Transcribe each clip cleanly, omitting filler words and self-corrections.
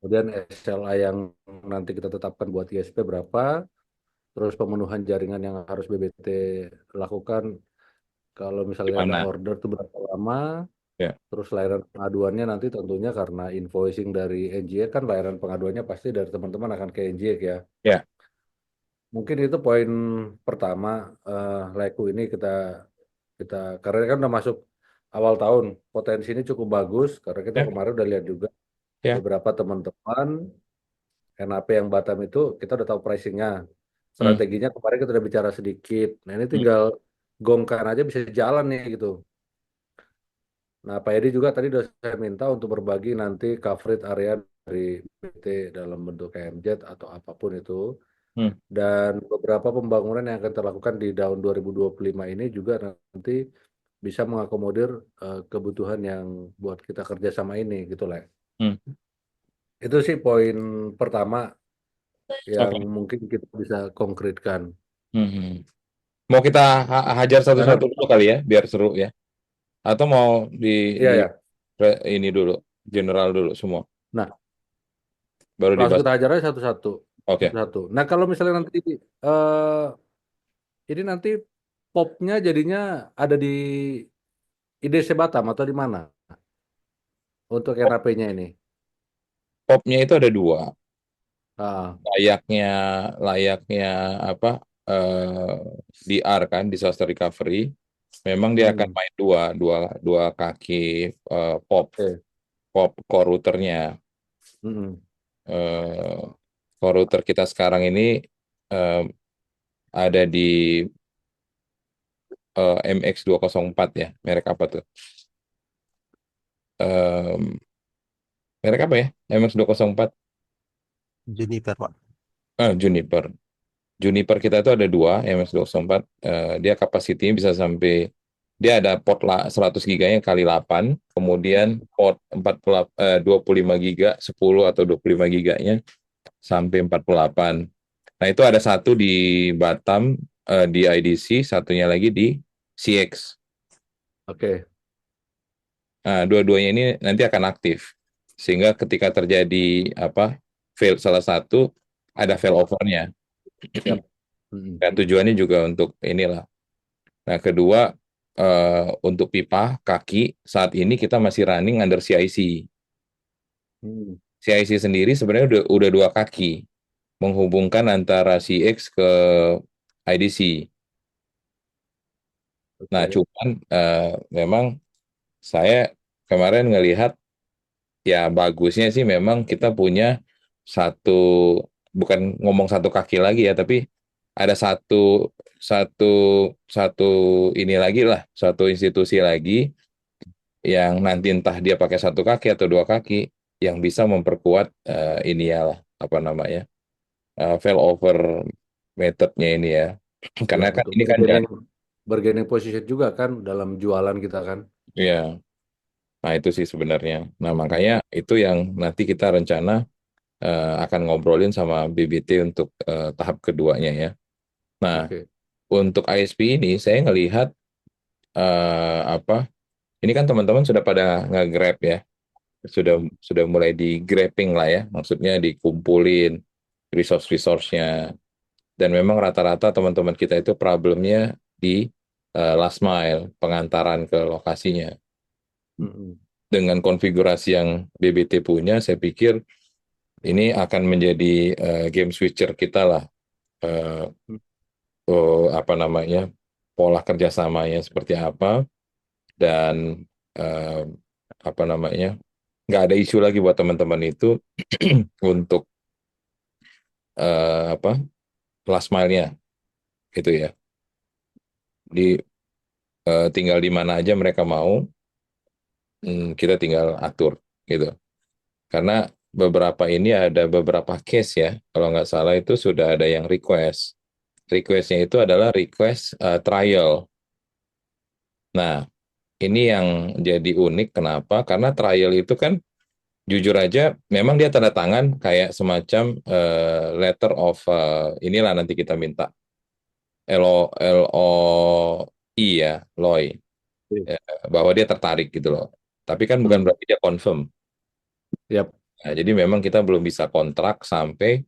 kemudian SLA yang nanti kita tetapkan buat ISP berapa, terus pemenuhan jaringan yang harus BBT lakukan kalau misalnya ada Gimana? order itu berapa lama, Ya, terus layanan pengaduannya nanti tentunya karena invoicing dari NGX kan layanan pengaduannya pasti dari teman-teman akan ke NGX ya. ya, Mungkin itu poin pertama, Leku ini kita kita karena kan udah masuk awal tahun, potensi ini cukup bagus karena kita ya, kemarin udah lihat juga ya. beberapa teman-teman NAP yang Batam itu kita udah tahu pricingnya, Hmm, strateginya kemarin kita udah bicara sedikit. Nah ini hmm, tinggal gongkan aja bisa jalan nih gitu. Nah Pak Edi juga tadi udah saya minta untuk berbagi nanti coverage area dari BT dalam bentuk KMZ atau apapun itu. hmm. Dan beberapa pembangunan yang akan terlakukan di tahun 2025 ini juga nanti bisa mengakomodir kebutuhan yang buat kita kerjasama ini gitu lah. Hmm. Itu sih poin pertama yang Oke. mungkin kita bisa konkretkan. Hmm, hmm. Mau kita hajar Karena satu-satu dulu kali ya, biar seru ya. Atau mau iya di ya. ini dulu, general dulu semua, Nah, baru langsung dibahas. kita ajar aja satu-satu. Oke. Satu-satu. Nah, kalau misalnya nanti ini nanti popnya jadinya ada di IDC Batam atau di mana untuk Pop- NAP-nya ini? Popnya itu ada dua. Ah, Layaknya, layaknya apa? eh DR kan, disaster recovery. Memang dia akan hmm, main dua, dua, dua kaki pop, oke. pop core routernya. Hmm, Eh Core router kita sekarang ini eh, ada di MX204 ya, merek apa tuh? Eh, Merek apa ya? MX204. Juniper, Pak. Juniper. Juniper kita itu ada dua, MS204. Dia kapasitinya bisa sampai, dia ada port 100 giganya kali 8, kemudian port 25 giga, 10 atau 25 giganya sampai 48. Nah, itu ada satu di Batam, di IDC, satunya lagi di CX. oke. Nah, dua-duanya ini nanti akan aktif. Sehingga ketika terjadi apa fail salah satu, ada failovernya. Siap. Hmm, Dan tujuannya juga untuk inilah. Nah, kedua, untuk pipa kaki saat ini kita masih running under CIC. hmm, CIC sendiri sebenarnya udah dua kaki menghubungkan antara CX ke IDC. Nah, oke. cuman memang saya kemarin ngelihat ya bagusnya sih memang kita punya satu, bukan ngomong satu kaki lagi ya, tapi ada satu satu ini lagi lah, satu institusi lagi yang nanti entah dia pakai satu kaki atau dua kaki yang bisa memperkuat ini ya lah, apa namanya, failover methodnya ini ya. Ya, Karena kan untuk ini kan bergaining position juga kan dalam jualan kita kan. ya, nah itu sih sebenarnya. Nah Hmm, makanya itu yang nanti kita rencana akan ngobrolin sama BBT untuk tahap keduanya ya. Nah oke. untuk ISP ini saya ngelihat apa, ini kan teman-teman sudah pada nge-grab ya, sudah Hmm, sudah mulai di grabbing lah ya, maksudnya dikumpulin resource-resource-nya. Dan memang rata-rata teman-teman kita itu problemnya di last mile, pengantaran ke lokasinya. hmm, Dengan konfigurasi yang BBT punya, saya pikir ini akan menjadi game switcher kita lah. Eh, hmm. apa namanya, pola kerjasamanya seperti apa, dan eh, apa namanya, nggak ada isu lagi buat teman-teman itu untuk apa, last mile-nya gitu ya. Di tinggal di mana aja mereka mau, kita tinggal atur gitu. Karena beberapa ini ada beberapa case ya, kalau nggak salah itu sudah ada yang request. Requestnya itu adalah request trial. Nah, ini yang jadi unik kenapa? Karena trial itu kan jujur aja memang dia tanda tangan kayak semacam letter of inilah nanti kita minta LOI ya, LOI, Oke. bahwa dia tertarik gitu loh. Tapi kan bukan Hmm, berarti dia confirm. siap. Nah, jadi memang kita belum bisa kontrak sampai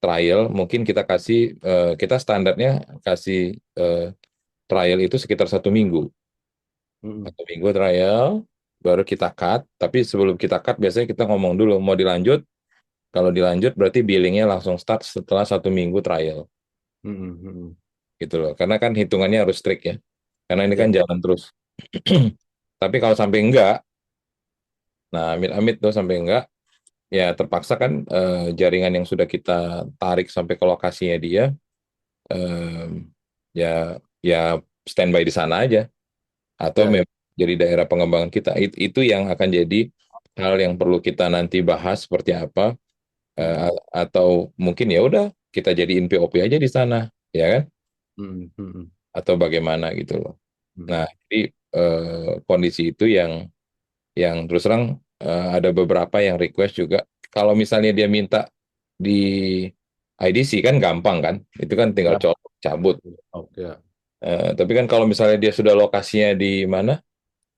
trial. Mungkin kita kasih, kita standarnya kasih trial itu sekitar 1 minggu. Mm-mm. 1 minggu trial, baru kita cut. Tapi sebelum kita cut, biasanya kita ngomong dulu mau dilanjut. Kalau dilanjut, berarti billingnya langsung start setelah 1 minggu trial, Mm-mm. Mm-mm. gitu loh. Karena kan hitungannya harus strict ya. Karena ini kan Ya. jalan terus. Tapi kalau sampai enggak, nah amit-amit tuh sampai enggak, ya terpaksa kan jaringan yang sudah kita tarik sampai ke lokasinya dia, em, ya ya standby di sana aja, atau Ya. memang jadi daerah pengembangan kita. Itu yang akan jadi hal yang perlu kita nanti bahas seperti apa, Mm-mm. atau mungkin ya udah kita jadiin POP aja di sana, ya kan? Mm-mm. Mm-mm. Atau bagaimana gitu loh. Nah, Mm-mm. jadi kondisi itu yang terus terang, ada beberapa yang request juga. Kalau misalnya dia minta di IDC kan gampang kan, itu kan tinggal Ya. cabut. Oke. Ya. Tapi kan kalau misalnya dia sudah lokasinya di mana,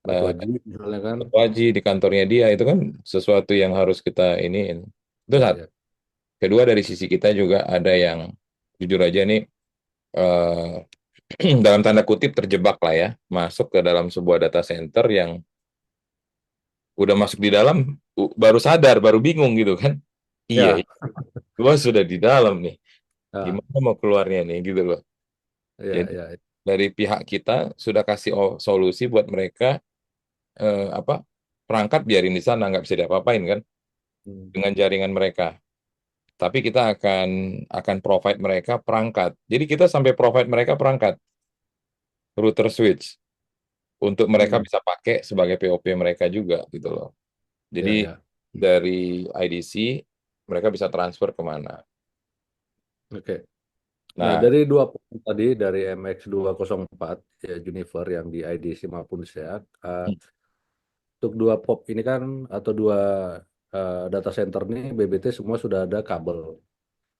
Batu eh, Haji misalnya kan. Waji di kantornya dia, itu kan sesuatu yang harus kita iniin. Itu Ya, satu. ya. Kedua, dari sisi kita juga ada yang jujur aja nih, dalam tanda kutip terjebak lah ya, masuk ke dalam sebuah data center yang udah masuk di dalam, baru sadar, baru bingung gitu kan. Iya, Ya. gua sudah di dalam nih. Ya. Gimana mau keluarnya nih gitu loh. Ya. Jadi Ya. dari pihak kita sudah kasih solusi buat mereka, apa, perangkat biarin di sana nggak bisa diapa-apain kan Hmm. dengan jaringan mereka. Tapi kita akan provide mereka perangkat. Jadi kita sampai provide mereka perangkat router switch untuk mereka Hmm. bisa pakai sebagai POP mereka juga gitu loh. Jadi Ya, ya. dari IDC mereka bisa transfer kemana. Oke. Nah, Nah, dari dua poin tadi dari MX204 ya Juniper yang di IDC maupun SEAT, untuk dua POP ini kan atau dua data center ini BBT semua sudah ada kabel.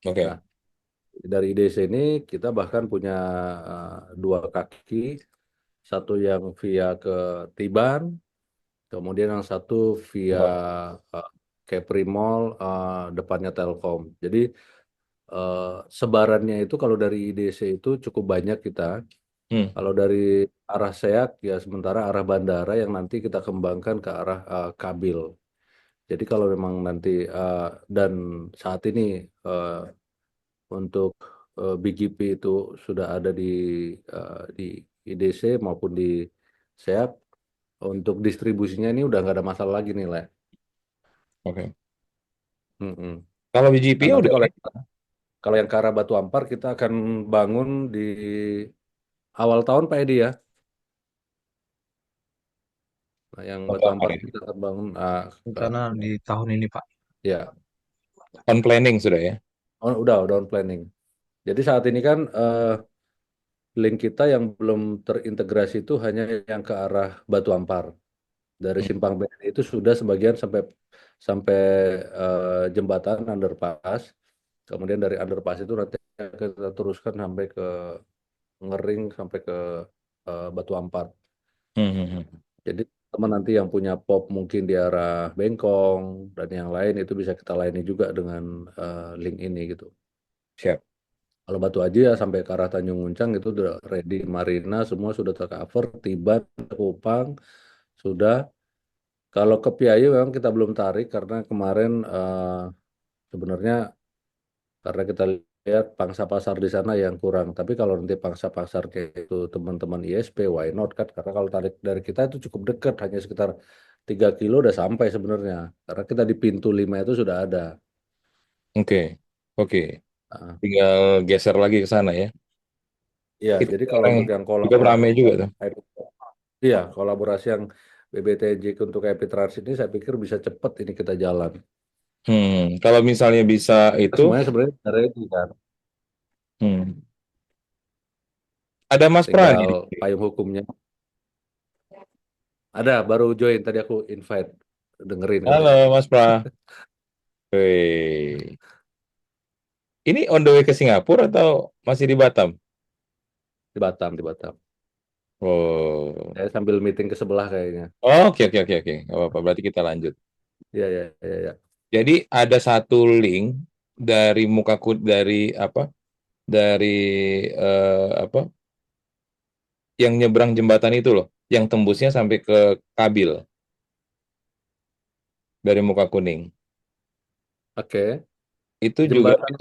Nah, oke. dari IDC ini kita bahkan punya dua kaki, satu yang via ke Tiban, kemudian yang satu via uh, Caprimol, depannya Telkom. Jadi eh, sebarannya itu kalau dari IDC itu cukup banyak kita. Hmm, Kalau dari arah Seak ya sementara arah bandara yang nanti kita kembangkan ke arah Kabil. Jadi kalau memang nanti dan saat ini eh, untuk BGP itu sudah ada di IDC maupun di Seak, untuk distribusinya ini udah nggak ada masalah lagi nih, Le. oke. Mm-mm. Kalau BGP Nah, ya nanti udah. kalau yang ke arah Batu Ampar kita akan bangun di awal tahun Pak Edi ya. Nah, yang Batu Ampar Ya. kita akan bangun Rencana di tahun ini, Pak. ya. On planning sudah ya. Oh, udah on planning. Jadi saat ini kan link kita yang belum terintegrasi itu hanya yang ke arah Batu Ampar. Dari Hmm, Simpang BRI itu sudah sebagian sampai sampai jembatan underpass. Kemudian dari underpass itu nanti kita teruskan sampai ke Ngering sampai ke Batu Ampar. hmm, hmm, hmm. Jadi teman nanti yang punya POP mungkin di arah Bengkong dan yang lain itu bisa kita layani juga dengan link ini gitu. Siap. Kalau Batu Aji ya sampai ke arah Tanjung Uncang itu udah ready, Marina semua sudah tercover, Tiban, Kupang sudah. Kalau ke Piayu memang kita belum tarik karena kemarin sebenarnya karena kita lihat pangsa pasar di sana yang kurang. Tapi kalau nanti pangsa pasar kayak itu teman-teman ISP, why not kan? Karena kalau tarik dari kita itu cukup dekat, hanya sekitar 3 kilo udah sampai sebenarnya. Karena kita di pintu 5 itu sudah ada. Oke. Oke. Nah, Tinggal geser lagi ke sana ya. iya, Itu jadi kalau sekarang untuk yang juga kolaborasi ramai juga tuh. iya, kolaborasi yang BBTJ untuk Epi Transit ini saya pikir bisa cepat ini kita jalan. Kalau misalnya bisa itu, Semuanya sebenarnya sudah ready kan. hmm, ada Mas Pradi. Tinggal payung hukumnya. Ada, baru join. Tadi aku invite. Dengerin kali ya. Halo Mas Pra. Wih. Ini on the way ke Singapura atau masih di Batam? Di Batam, di Batam. Oh. Saya sambil meeting ke sebelah kayaknya. Oh, oke oke oke oke. Nggak apa-apa. Berarti kita lanjut. Iya, iya, iya, iya. Jadi ada satu link dari dari apa? Dari apa? Yang nyebrang jembatan itu loh, yang tembusnya sampai ke Kabil dari Muka Kuning. Oke. Itu juga Jembatan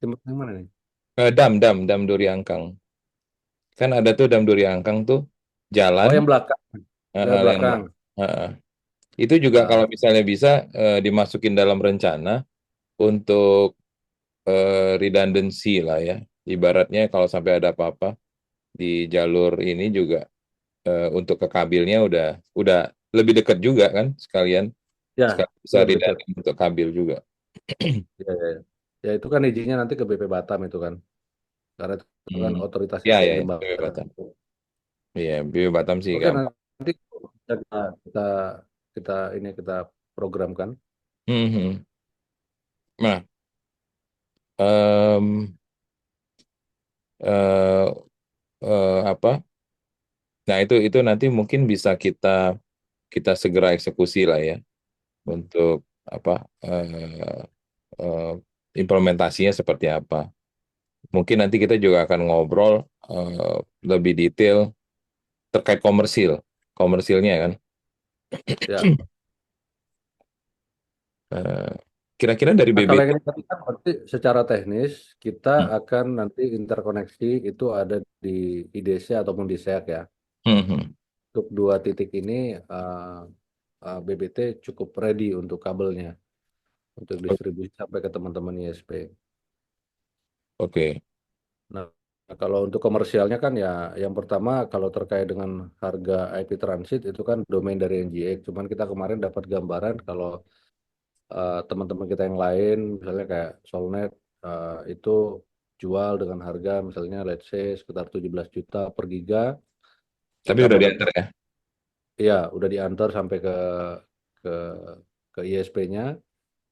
jembatan yang mana nih? dam Duri Angkang. Kan ada tuh dam Duri Angkang tuh jalan Oh, yang belakang. Ya, yang belakang. itu juga kalau Ah, misalnya bisa dimasukin dalam rencana untuk redundancy lah ya. Ibaratnya kalau sampai ada apa-apa di jalur ini juga untuk ke Kabilnya udah lebih dekat juga kan sekalian ya, sekalian bisa lebih dekat. redundant untuk Kabil juga. Ya, ya, ya. Ya, itu kan izinnya nanti ke BP Batam itu kan. Karena itu kan Hmm. otoritas Ya jasa ya ya, BB jembatan. Batam. Iya, BB Batam sih Oke, gampang. nanti kita kita kita programkan. Hmm, hmm. Nah, em, eh, apa? Nah, itu nanti mungkin bisa kita kita segera eksekusi lah ya untuk apa eh, eh, implementasinya seperti apa. Mungkin nanti kita juga akan ngobrol eh, lebih detail terkait komersilnya kan. Ya. Eh, Kira-kira dari Nah, kalau BBT. yang ini tadi kan berarti secara teknis kita Hmm, akan nanti interkoneksi itu ada di IDC ataupun di SEAC ya. hmm, hmm. Untuk dua titik ini BBT cukup ready untuk kabelnya, untuk distribusi sampai ke teman-teman ISP. Oke. Nah, kalau untuk komersialnya kan ya, yang pertama kalau terkait dengan harga IP transit itu kan domain dari NGX. Cuman kita kemarin dapat gambaran kalau teman-teman kita yang lain, misalnya kayak Solnet, itu jual dengan harga misalnya let's say sekitar 17 juta per giga. Tapi Kita udah mendapat, diantar ya. ya udah diantar sampai ke ke ISP-nya.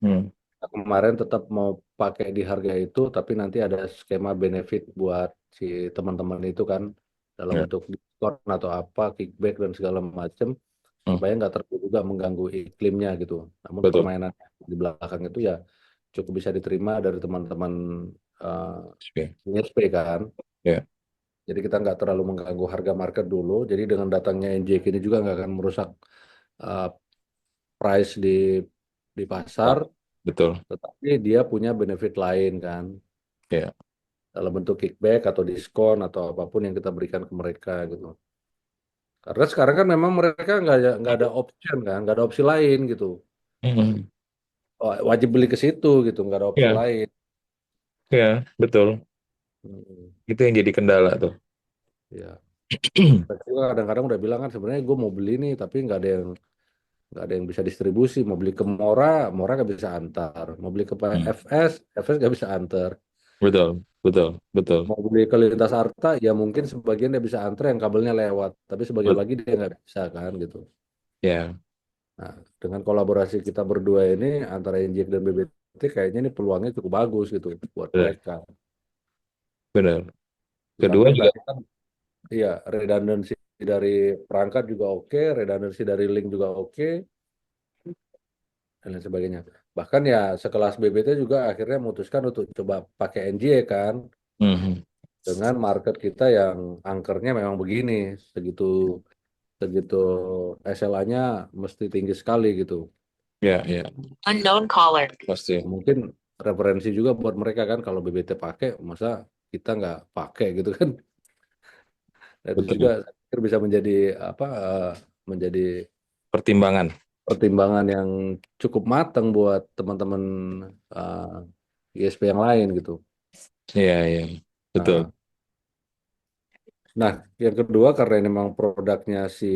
Hmm, Kemarin tetap mau pakai di harga itu, tapi nanti ada skema benefit buat si teman-teman itu kan, dalam ya. bentuk diskon atau apa, kickback dan segala macam, Hmm, supaya nggak terlalu juga mengganggu iklimnya gitu. Namun betul. permainan di belakang itu ya cukup bisa diterima dari teman-teman Oke. ISP kan. Ya. Jadi kita nggak terlalu mengganggu harga market dulu. Jadi dengan datangnya NJK ini juga nggak akan merusak uh, price di Ah, pasar, betul. tetapi dia punya benefit lain kan, Ya. dalam bentuk kickback atau diskon atau apapun yang kita berikan ke mereka gitu. Karena sekarang kan memang mereka nggak ada option kan, nggak ada opsi lain gitu. Hmm, Oh, wajib beli ke situ gitu, nggak ada opsi ya. lain. Ya, betul. Hmm, Itu yang jadi kendala tuh. ya. Mereka juga kadang-kadang udah bilang kan sebenarnya gue mau beli nih, tapi nggak ada yang bisa distribusi. Mau beli ke Mora, Mora nggak bisa antar. Mau beli ke Hmm, FS nggak bisa antar. betul, betul, betul, Mau beli ke Lintas Arta, ya mungkin sebagian dia bisa antar yang kabelnya lewat, tapi sebagian betul. lagi dia nggak bisa kan gitu. Ya, Nah, dengan kolaborasi kita berdua ini antara Injek dan BBT, kayaknya ini peluangnya cukup bagus gitu buat benar, mereka. benar. Di Kedua samping juga, tadi kan, iya redundancy dari perangkat juga oke, redundancy dari link juga oke, dan lain sebagainya. Bahkan ya sekelas BBT juga akhirnya memutuskan untuk coba pakai NJ kan, mhm. dengan market kita yang angkernya memang begini, segitu segitu SLA-nya mesti tinggi sekali gitu. Ya, ya, Unknown caller. Pasti, Mungkin referensi juga buat mereka kan, kalau BBT pakai, masa kita nggak pakai gitu kan. Nah, itu juga betul. saya pikir bisa menjadi apa, menjadi Pertimbangan. pertimbangan yang cukup matang buat teman-teman ISP yang lain gitu. Iya, iya, betul. Nah, nah, yang kedua karena ini memang produknya si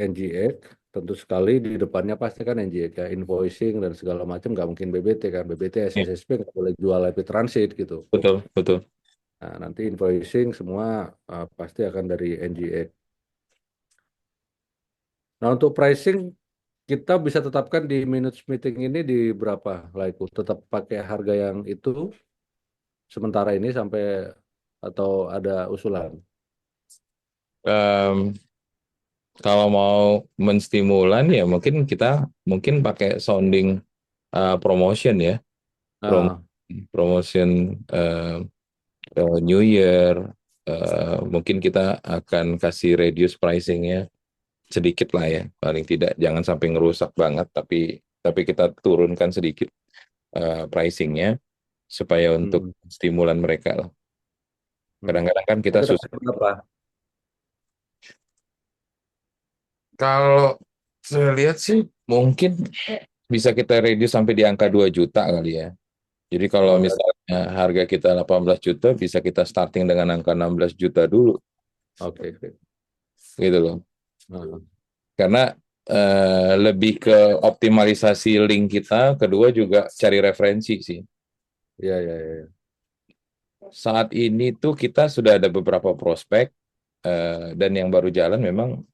NGX, tentu sekali di depannya pasti kan NGX ya, invoicing dan segala macam nggak mungkin BBT kan, BBT Iya, SSSP nggak boleh jual IP transit gitu. betul, betul. Nah, nanti invoicing semua pasti akan dari NGX. Nah, untuk pricing kita bisa tetapkan di minutes meeting ini di berapa, Laiku? Tetap pakai harga yang itu sementara ini sampai, atau ada usulan? Em, Kalau mau menstimulan ya mungkin kita mungkin pakai sounding promotion ya, Prom- Ah, promotion New Year. Mungkin kita akan kasih reduce pricingnya sedikit lah ya, paling tidak jangan sampai ngerusak banget, tapi kita turunkan sedikit pricingnya supaya untuk hmm, stimulan mereka lah. hmm. Kadang-kadang kan kita Kira-kira susah. sampai berapa? Kalau saya lihat sih mungkin bisa kita reduce sampai di angka 2 juta kali ya. Jadi kalau Oh, berarti misalnya harga kita 18 juta, bisa kita starting dengan angka 16 juta dulu, oke, oke. gitu loh. Ah, Karena lebih ke optimalisasi link kita, kedua juga cari referensi sih. iya, iya, iya. Saat ini tuh kita sudah ada beberapa prospek, dan yang baru jalan memang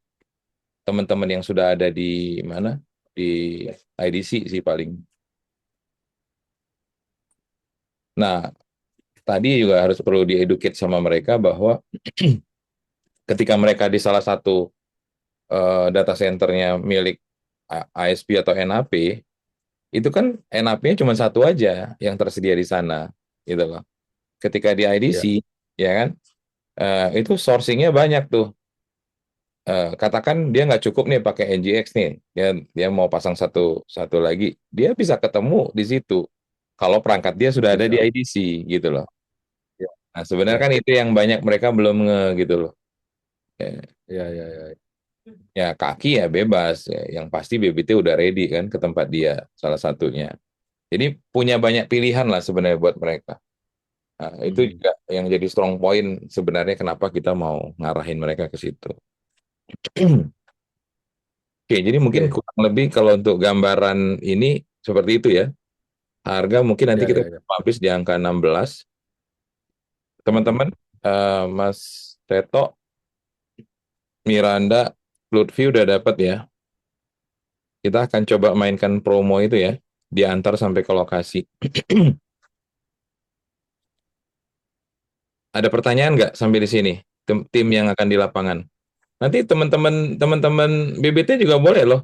teman-teman yang sudah ada di mana? Di IDC sih paling. Nah, tadi juga harus perlu dieducate sama mereka bahwa ketika mereka di salah satu data centernya milik ISP atau NAP, itu kan NAP-nya cuma satu aja yang tersedia di sana, gitu loh. Ketika di IDC, Iya, ya kan, itu sourcingnya banyak tuh. Katakan dia nggak cukup nih pakai NGX nih, dia mau pasang satu satu lagi, dia bisa ketemu di situ. Kalau perangkat dia sudah ada di bisa. IDC, gitu loh. Iya, Nah, sebenarnya iya, kan itu yang banyak mereka belum nge gitu loh. Ya, iya, iya, iya. ya kaki ya bebas, ya. Yang pasti BBT udah ready kan ke tempat dia salah satunya. Jadi punya banyak pilihan lah sebenarnya buat mereka. Nah, itu Hmm, juga yang jadi strong point sebenarnya kenapa kita mau ngarahin mereka ke situ. Oke, jadi mungkin oke. kurang lebih kalau untuk gambaran ini seperti itu ya. Harga mungkin nanti Iya, kita iya, iya. publish di angka 16. Hmm. Teman-teman, Mas Teto, Miranda, Lutfi udah dapat ya. Kita akan coba mainkan promo itu ya, diantar sampai ke lokasi. Ada pertanyaan nggak sampai di sini? Tim yang akan di lapangan. Nanti teman-teman BBT juga boleh loh,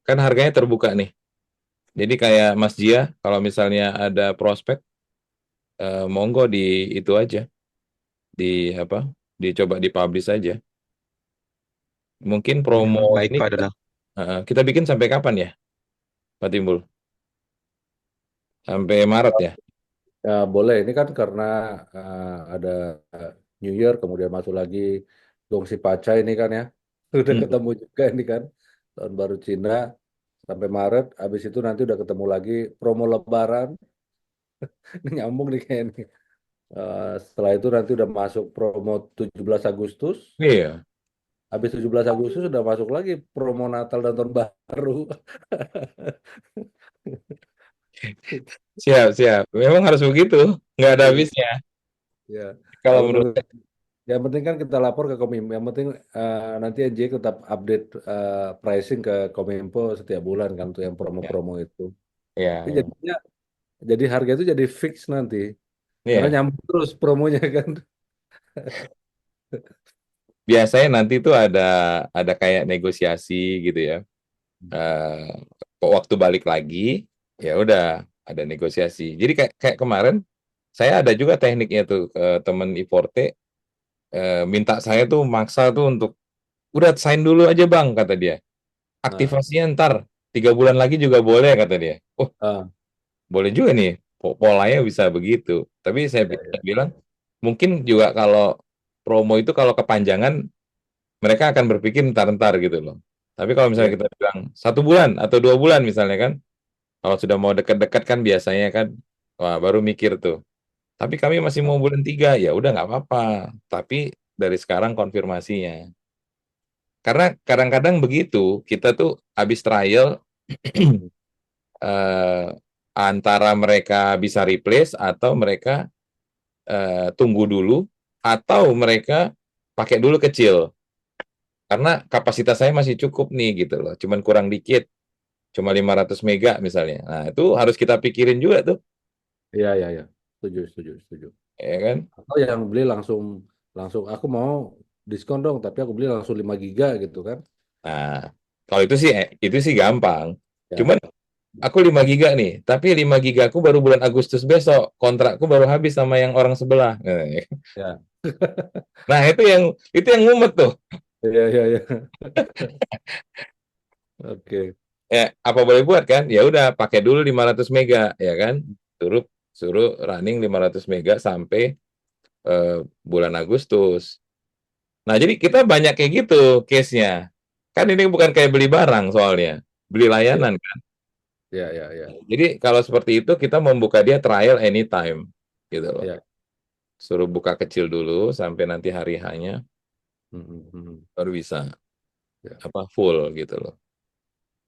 kan harganya terbuka nih. Jadi kayak Mas Jia, kalau misalnya ada prospek, monggo di itu aja, di apa? Dicoba dipublish aja. Mungkin Iya, promo baik ini Pak kita Dadang. kita bikin sampai kapan ya, Pak Timbul? Sampai Maret ya? Ya, boleh. Ini kan karena ada New Year, kemudian masuk lagi Gongsi Paca ini kan ya. Udah Hmm. ketemu juga ini kan. Tahun baru Cina sampai Maret. Habis itu nanti udah ketemu lagi promo Lebaran. Ini nyambung nih kayaknya. Setelah itu nanti udah masuk promo 17 Agustus. Iya, Habis 17 Agustus sudah masuk lagi promo Natal dan Tahun Baru. siap siap. Memang harus begitu, nggak ada Iya. habisnya. Ya. Kalau Yang menurut penting, yang penting kan kita lapor ke Kominfo. Yang penting nanti NJ tetap update pricing ke Kominfo setiap bulan kan untuk yang ya, promo-promo itu. ya, Jadi ya. jadinya, jadi harga itu jadi fix nanti. Karena Iya. nyambung terus promonya kan. Biasanya nanti tuh ada kayak negosiasi gitu ya. Waktu balik lagi, ya udah ada negosiasi. Jadi kayak kemarin saya ada juga tekniknya tuh ke temen Iforte, minta saya tuh maksa tuh untuk udah sign dulu aja bang kata dia. Nah, Aktivasinya ntar 3 bulan lagi juga boleh kata dia. Oh ah, boleh juga nih, polanya bisa begitu. Tapi ya, saya ya, bilang mungkin juga kalau promo itu kalau kepanjangan mereka akan berpikir ntar-ntar gitu loh. Tapi kalau misalnya ya, kita bilang 1 bulan atau 2 bulan misalnya kan, kalau sudah mau dekat-dekat kan biasanya kan, wah baru mikir tuh. Tapi kami masih mau bulan 3, ya udah nggak apa-apa. Tapi dari sekarang konfirmasinya. Karena kadang-kadang begitu, kita tuh habis trial, eh, antara mereka bisa replace atau mereka tunggu dulu, atau mereka pakai dulu kecil. Karena kapasitas saya masih cukup nih gitu loh, cuman kurang dikit. Cuma 500 mega misalnya. Nah, itu harus kita pikirin juga tuh, ya, ya, ya. Setuju, setuju, setuju. ya kan? Atau yang beli langsung, langsung aku mau diskon dong, tapi aku beli langsung 5 giga gitu kan. Nah, kalau itu sih gampang. Ya, Cuman aku 5 giga nih, tapi 5 giga aku baru bulan Agustus besok, kontrakku baru habis sama yang orang sebelah. Ya, Nah, itu yang ngumet tuh. iya, iya, iya. Oke. Ya, apa boleh buat kan? Ya udah pakai dulu 500 mega ya kan? Suruh suruh running 500 mega sampai bulan Agustus. Nah, jadi kita banyak kayak gitu case-nya. Kan ini bukan kayak beli barang soalnya, beli Iya, layanan kan. iya, iya, iya. Jadi kalau seperti itu kita membuka dia trial anytime gitu loh. Iya. Suruh buka kecil dulu sampai nanti hari hanya Mhm, mhm. baru bisa Ya, apa full gitu loh.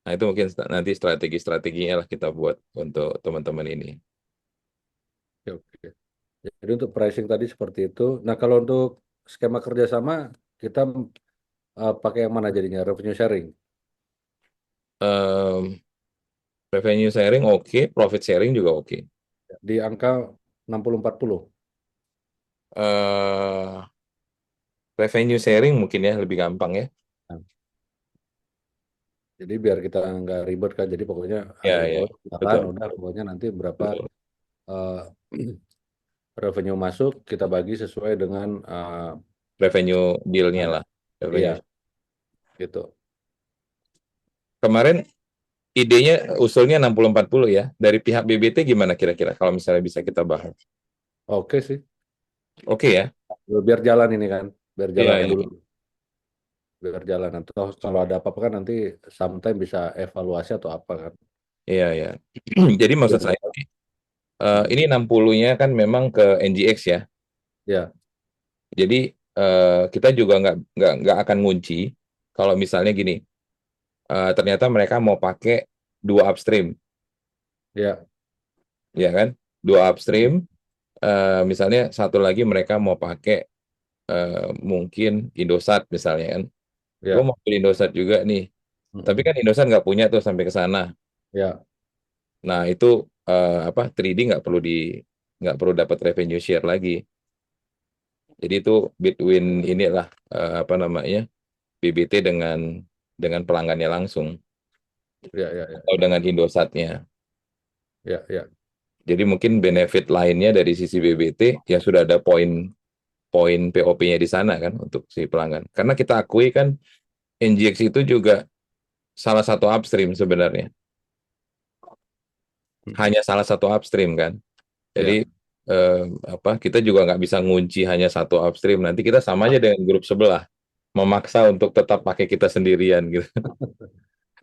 Nah, itu mungkin nanti strategi-strateginya lah kita buat untuk teman-teman ini. oke, oke. Jadi untuk pricing tadi seperti itu. Nah, kalau untuk skema kerjasama, kita pakai yang mana jadinya? Revenue sharing. Em, Revenue sharing oke, profit sharing juga oke. Di angka 60-40. eh Revenue sharing mungkin ya lebih gampang ya. Nah, jadi biar kita nggak ribet kan. Jadi pokoknya Ya, ada ya, invoice, silakan, betul, udah pokoknya nanti berapa betul. eh, revenue masuk kita bagi sesuai dengan Revenue deal-nya ada. lah. Revenue. Iya, gitu. Kemarin idenya usulnya 60-40 ya. Dari pihak BBT gimana kira-kira kalau misalnya bisa kita bahas? Oke sih. Oke ya. Biar jalan ini kan. Biar Iya, jalan iya. dulu. Biar jalan. Nanti kalau ada apa-apa kan nanti sometime bisa evaluasi atau apa kan. Iya, iya. Jadi maksud saya Hmm. ini 60-nya kan memang ke NGX ya. Ya, Jadi kita juga nggak akan ngunci kalau misalnya gini, ternyata mereka mau pakai dua upstream, ya. ya kan? Dua upstream, misalnya satu lagi mereka mau pakai mungkin Indosat misalnya kan. Gue Ya. mau beli Indosat juga nih, tapi Mm-mm. kan Indosat nggak punya tuh sampai ke sana. Ya, Nah itu apa 3D nggak perlu dapat revenue share lagi. Jadi itu between inilah apa namanya BBT dengan pelanggannya langsung ya, ya, ya, atau dengan Indosatnya. ya, ya. Jadi mungkin benefit lainnya dari sisi BBT ya sudah ada poin POP-nya di sana kan untuk si pelanggan. Karena kita akui kan NGX itu juga salah satu upstream sebenarnya. Mm-mm. Hanya salah satu upstream kan. Ya, Jadi apa kita juga nggak bisa ngunci hanya satu upstream. Nanti kita sama aja dengan grup sebelah memaksa untuk tetap pakai kita sendirian gitu.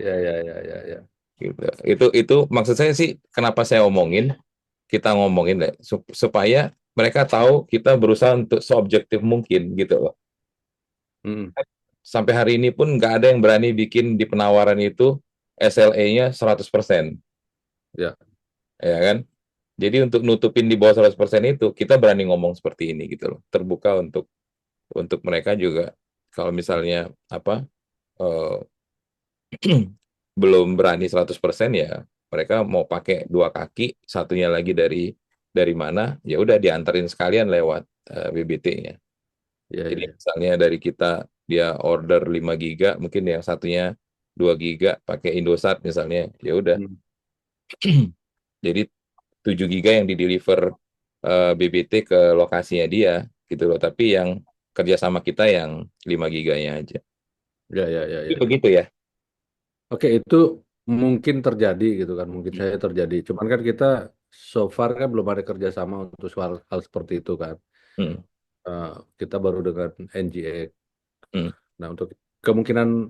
ya, ya, ya, ya, ya. Gitu. Itu maksud saya sih kenapa saya omongin kita ngomongin deh supaya mereka tahu kita berusaha untuk seobjektif mungkin gitu loh. Mm-mm. Sampai hari ini pun nggak ada yang berani bikin di penawaran itu SLA-nya 100%, Ya, ya kan? Jadi untuk nutupin di bawah 100% itu kita berani ngomong seperti ini gitu loh. Terbuka untuk mereka juga kalau misalnya apa eh, belum berani 100% ya mereka mau pakai dua kaki, satunya lagi dari mana, ya udah diantarin sekalian lewat BBT-nya. ya, Jadi ya, ya. misalnya dari kita dia order 5 giga, mungkin yang satunya 2 giga pakai Indosat misalnya, ya udah. Mm. Jadi 7 giga yang di deliver BBT ke lokasinya dia gitu loh, tapi yang kerjasama kita yang 5 giganya aja. Ya, ya, ya, Itu ya, ya. begitu ya. Oke, itu mungkin terjadi gitu kan, mungkin saya terjadi. Cuman kan kita so far kan belum ada kerjasama untuk hal seperti itu kan. Hmm, Eh, kita baru dengan NGX. hmm, Nah, untuk kemungkinan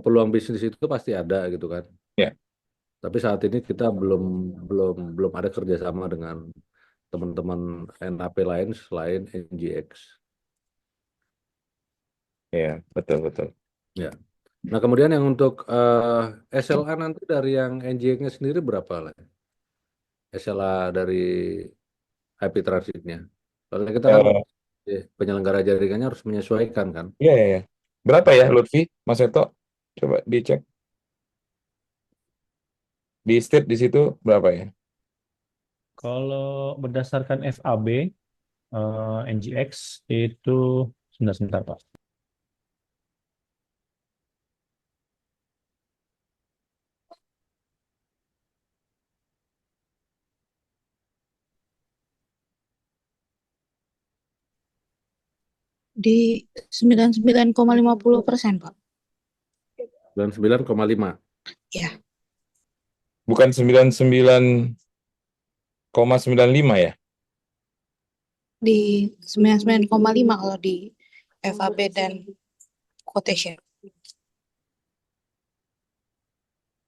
peluang bisnis itu pasti ada gitu kan. ya, Tapi saat ini kita belum belum belum ada kerjasama dengan teman-teman NAP lain selain NGX. ya, betul betul. Ya. Nah, kemudian yang untuk SLA nanti dari yang NGX-nya sendiri berapa lah? SLA dari IP transitnya. Soalnya kita kan Eh, penyelenggara jaringannya harus menyesuaikan kan. Iya, ya, ya. Berapa ya Lutfi, Mas Seto? Coba dicek di state di situ berapa ya? Kalau berdasarkan FAB, NGX itu sebentar, Pak. Di 99,50%, Pak. 99,5. Ya, Bukan 99,95 ya? di 99,5 kalau di FAB dan quotation.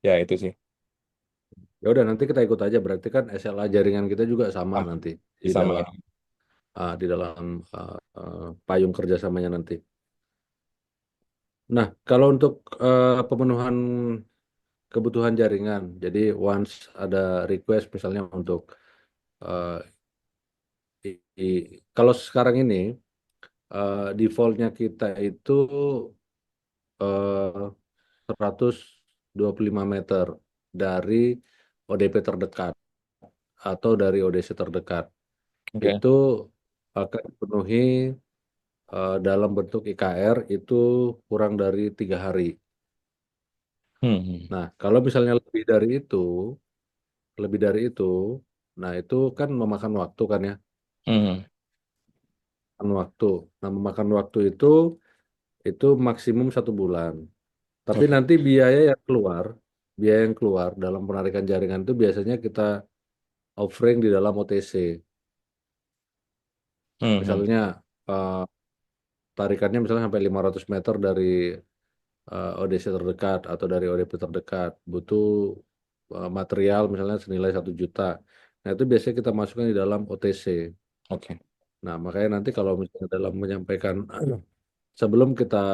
Ya, itu sih. Ya udah nanti kita ikut aja, berarti kan SLA jaringan kita juga sama Sama, nanti di sama dalam ya. payung kerjasamanya nanti. Nah, kalau untuk pemenuhan kebutuhan jaringan, jadi once ada request misalnya untuk eh, kalau sekarang ini defaultnya kita itu eh, 125 meter dari ODP terdekat atau dari ODC terdekat. Oke. Itu akan dipenuhi dalam bentuk IKR itu kurang dari 3 hari. Hmm. Nah, kalau misalnya lebih dari itu, nah itu kan memakan waktu kan ya, Hmm. memakan waktu. Nah, memakan waktu itu maksimum 1 bulan. Tapi Oke. nanti biaya yang keluar dalam penarikan jaringan itu biasanya kita offering di dalam OTC. Hmm. Misalnya eh, tarikannya misalnya sampai 500 meter dari ODC terdekat atau dari ODP terdekat, butuh material misalnya senilai 1 juta. Nah itu biasanya kita masukkan di dalam OTC. Oke. Nah makanya nanti kalau misalnya dalam menyampaikan sebelum kita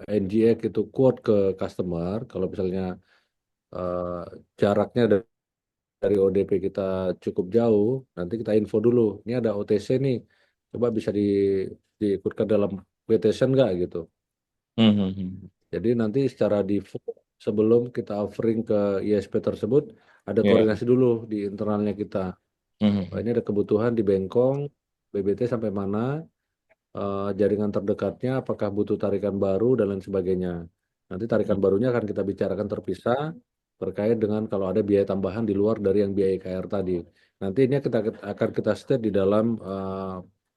NGX itu quote ke customer, kalau misalnya eh, jaraknya dari ODP kita cukup jauh, nanti kita info dulu. Ini ada OTC nih, coba bisa diikutkan dalam quotation nggak gitu. Hmm. Jadi nanti secara default sebelum kita offering ke ISP tersebut, ada Ya. koordinasi dulu di internalnya kita. Oh, Hmm. ini ada kebutuhan di Bengkong, BBT sampai mana, jaringan terdekatnya, apakah butuh tarikan baru dan lain sebagainya. Nanti tarikan barunya akan kita bicarakan terpisah terkait dengan kalau ada biaya tambahan di luar dari yang biaya IKR tadi. Nanti ini akan kita state di dalam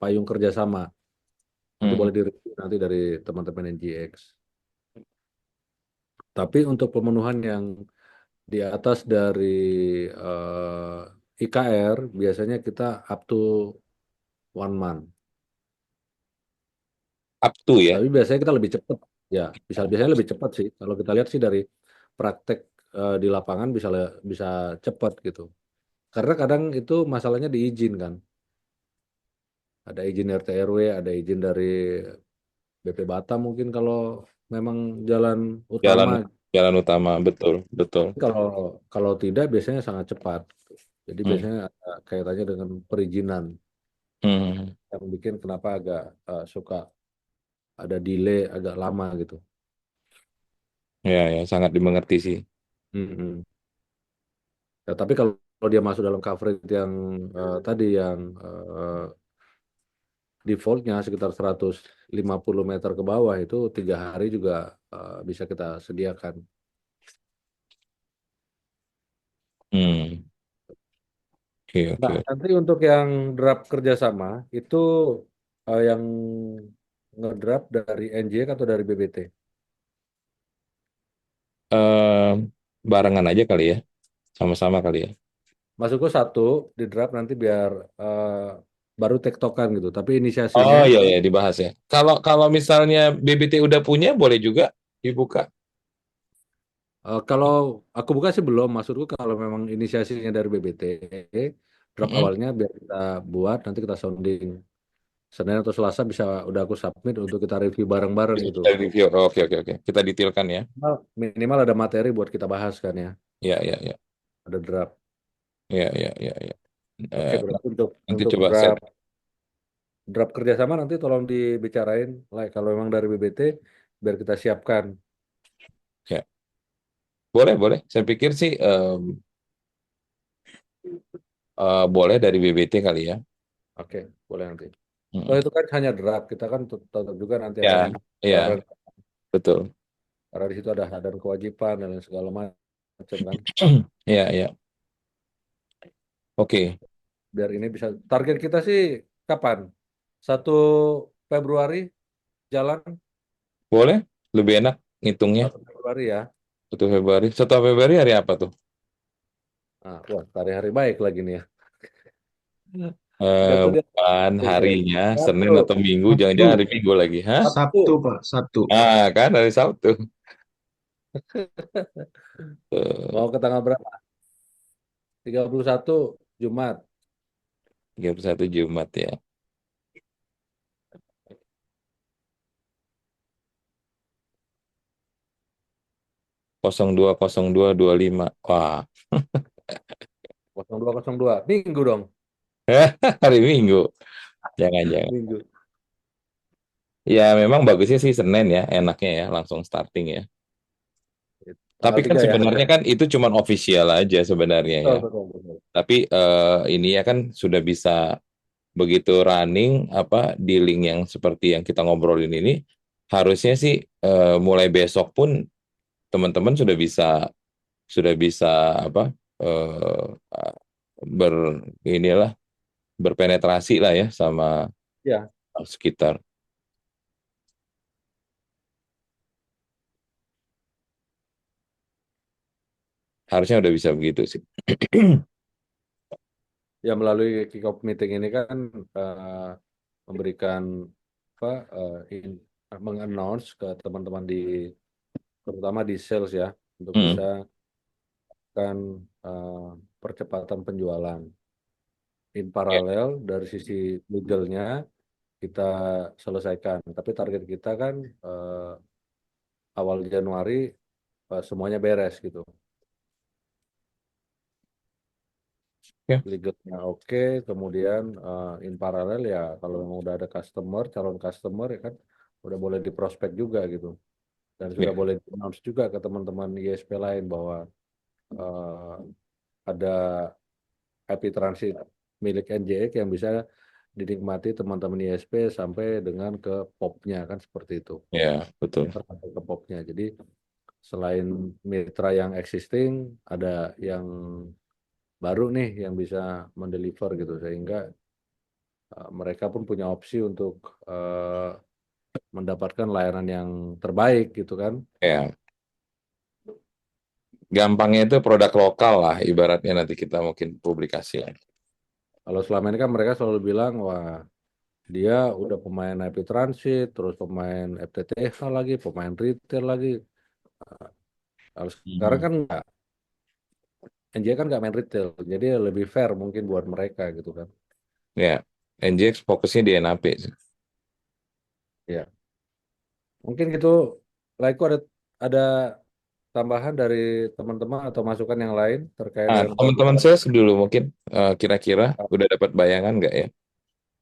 payung kerjasama. Nanti Hmm. boleh direview nanti dari teman-teman NGX. Tapi untuk pemenuhan yang di atas dari IKR, biasanya kita up to 1 month. Up to ya. Tapi biasanya kita lebih cepat, ya. Biasanya lebih cepat sih. Kalau kita lihat sih dari praktek di lapangan bisa cepat gitu. Karena kadang itu masalahnya diizin kan. Ada izin RT RW, ada izin dari BP Batam mungkin kalau memang jalan Jalan utama. jalan utama, betul, betul. Kalau kalau tidak biasanya sangat cepat. Jadi Hmm. biasanya ada kaitannya dengan perizinan Hmm. yang bikin kenapa agak suka ada delay agak lama gitu. Ya, ya, sangat dimengerti sih. Mm-mm. Ya, tapi kalau dia masuk dalam coverage yang tadi yang defaultnya sekitar 150 meter ke bawah itu 3 hari juga bisa kita sediakan. Hmm. Oke, Nah, oke. nanti untuk yang draft kerjasama itu yang ngedraft dari NJ atau dari BBT. Eh, Barengan aja kali ya, sama-sama kali ya. Masukku satu di draft nanti biar baru tektokan gitu. Tapi inisiasinya Oh iya ya, dibahas ya. Kalau kalau misalnya BBT udah punya, boleh juga dibuka. kalau aku buka sih belum. Maksudku kalau memang inisiasinya dari BBT, draft Mm-mm. awalnya biar kita buat nanti kita sounding. Senin atau Selasa bisa udah aku submit untuk kita review bareng-bareng Bisa gitu. kita review. Oh, oke, oke, oke. Kita detailkan ya. Minimal ada materi buat kita bahas kan ya. Ya, ya, ya, Ada draft. ya, ya, ya, ya. Oke, Eh, berarti untuk Nanti untuk coba set. draft kerjasama nanti tolong dibicarain like kalau memang dari BBT biar kita siapkan. Ya, boleh, boleh. Saya pikir sih boleh dari BBT kali ya. Oke, boleh nanti. Kalau Mm. itu kan hanya draft, kita kan tetap juga nanti akan Ya, bareng ya, betul. karena di situ ada hak dan kewajiban dan lain segala macam kan. Ya, ya. Oke. Biar ini bisa target kita sih kapan? 1 Februari jalan Boleh? Lebih enak ngitungnya. 1 Februari ya. 1 Februari. 1 Februari hari apa tuh? Nah, wah, hari-hari baik lagi nih ya. Enggak tuh dia. Bukan Tunggu. harinya, Senin Sabtu. atau Minggu, Sabtu, jangan-jangan hari Minggu lagi. Hah? Sabtu Sabtu. Pak, Sabtu. Ah, kan hari Sabtu. Mau ke tanggal berapa? 31 Jumat. 31 Jumat ya. 020225. Wah, 0202. Minggu dong. hari Minggu. Jangan-jangan. Minggu. Ya memang bagusnya sih Senin ya, enaknya ya, langsung starting ya. Tanggal Tapi kan 3 ya. sebenarnya kan itu cuma official aja sebenarnya Betul, ya. betul, betul. Tapi ini ya kan sudah bisa begitu running apa di link yang seperti yang kita ngobrolin ini, harusnya sih mulai besok pun teman-teman sudah bisa apa ber inilah berpenetrasi lah ya sama Ya, sekitar. Harusnya udah bisa begitu sih. ya melalui kick-off meeting ini kan memberikan apa meng-announce ke teman-teman terutama di sales ya untuk Hmm, bisa kan percepatan penjualan. In ya, paralel dari sisi legalnya kita selesaikan. Tapi target kita kan awal Januari semuanya beres gitu. ya, Legalnya oke, kemudian in paralel ya kalau memang udah ada customer, calon customer ya kan udah boleh diprospek juga gitu. Dan sudah ya, boleh announce juga ke teman-teman ISP lain bahwa eh, ada IP Transit milik NJX yang bisa dinikmati teman-teman ISP sampai dengan ke POP-nya kan seperti itu. ya, betul. Sampai ke POP-nya. Jadi selain mitra yang existing, ada yang baru nih yang bisa mendeliver gitu sehingga mereka pun punya opsi untuk mendapatkan layanan yang terbaik gitu kan. Ya, gampangnya itu produk lokal lah ibaratnya nanti kita mungkin publikasi. Kalau selama ini kan mereka selalu bilang wah dia udah pemain IP Transit, terus pemain FTTH lagi, pemain retail lagi. Kalau sekarang Hmm. kan enggak, NJ kan nggak main retail, jadi lebih fair mungkin buat mereka gitu kan. Ya, NJX fokusnya di NAP sih. Ya, mungkin gitu. Laiku ada tambahan dari teman-teman atau masukan yang lain terkait Nah, dengan teman-teman produk. saya dulu mungkin kira-kira udah dapat bayangan nggak ya?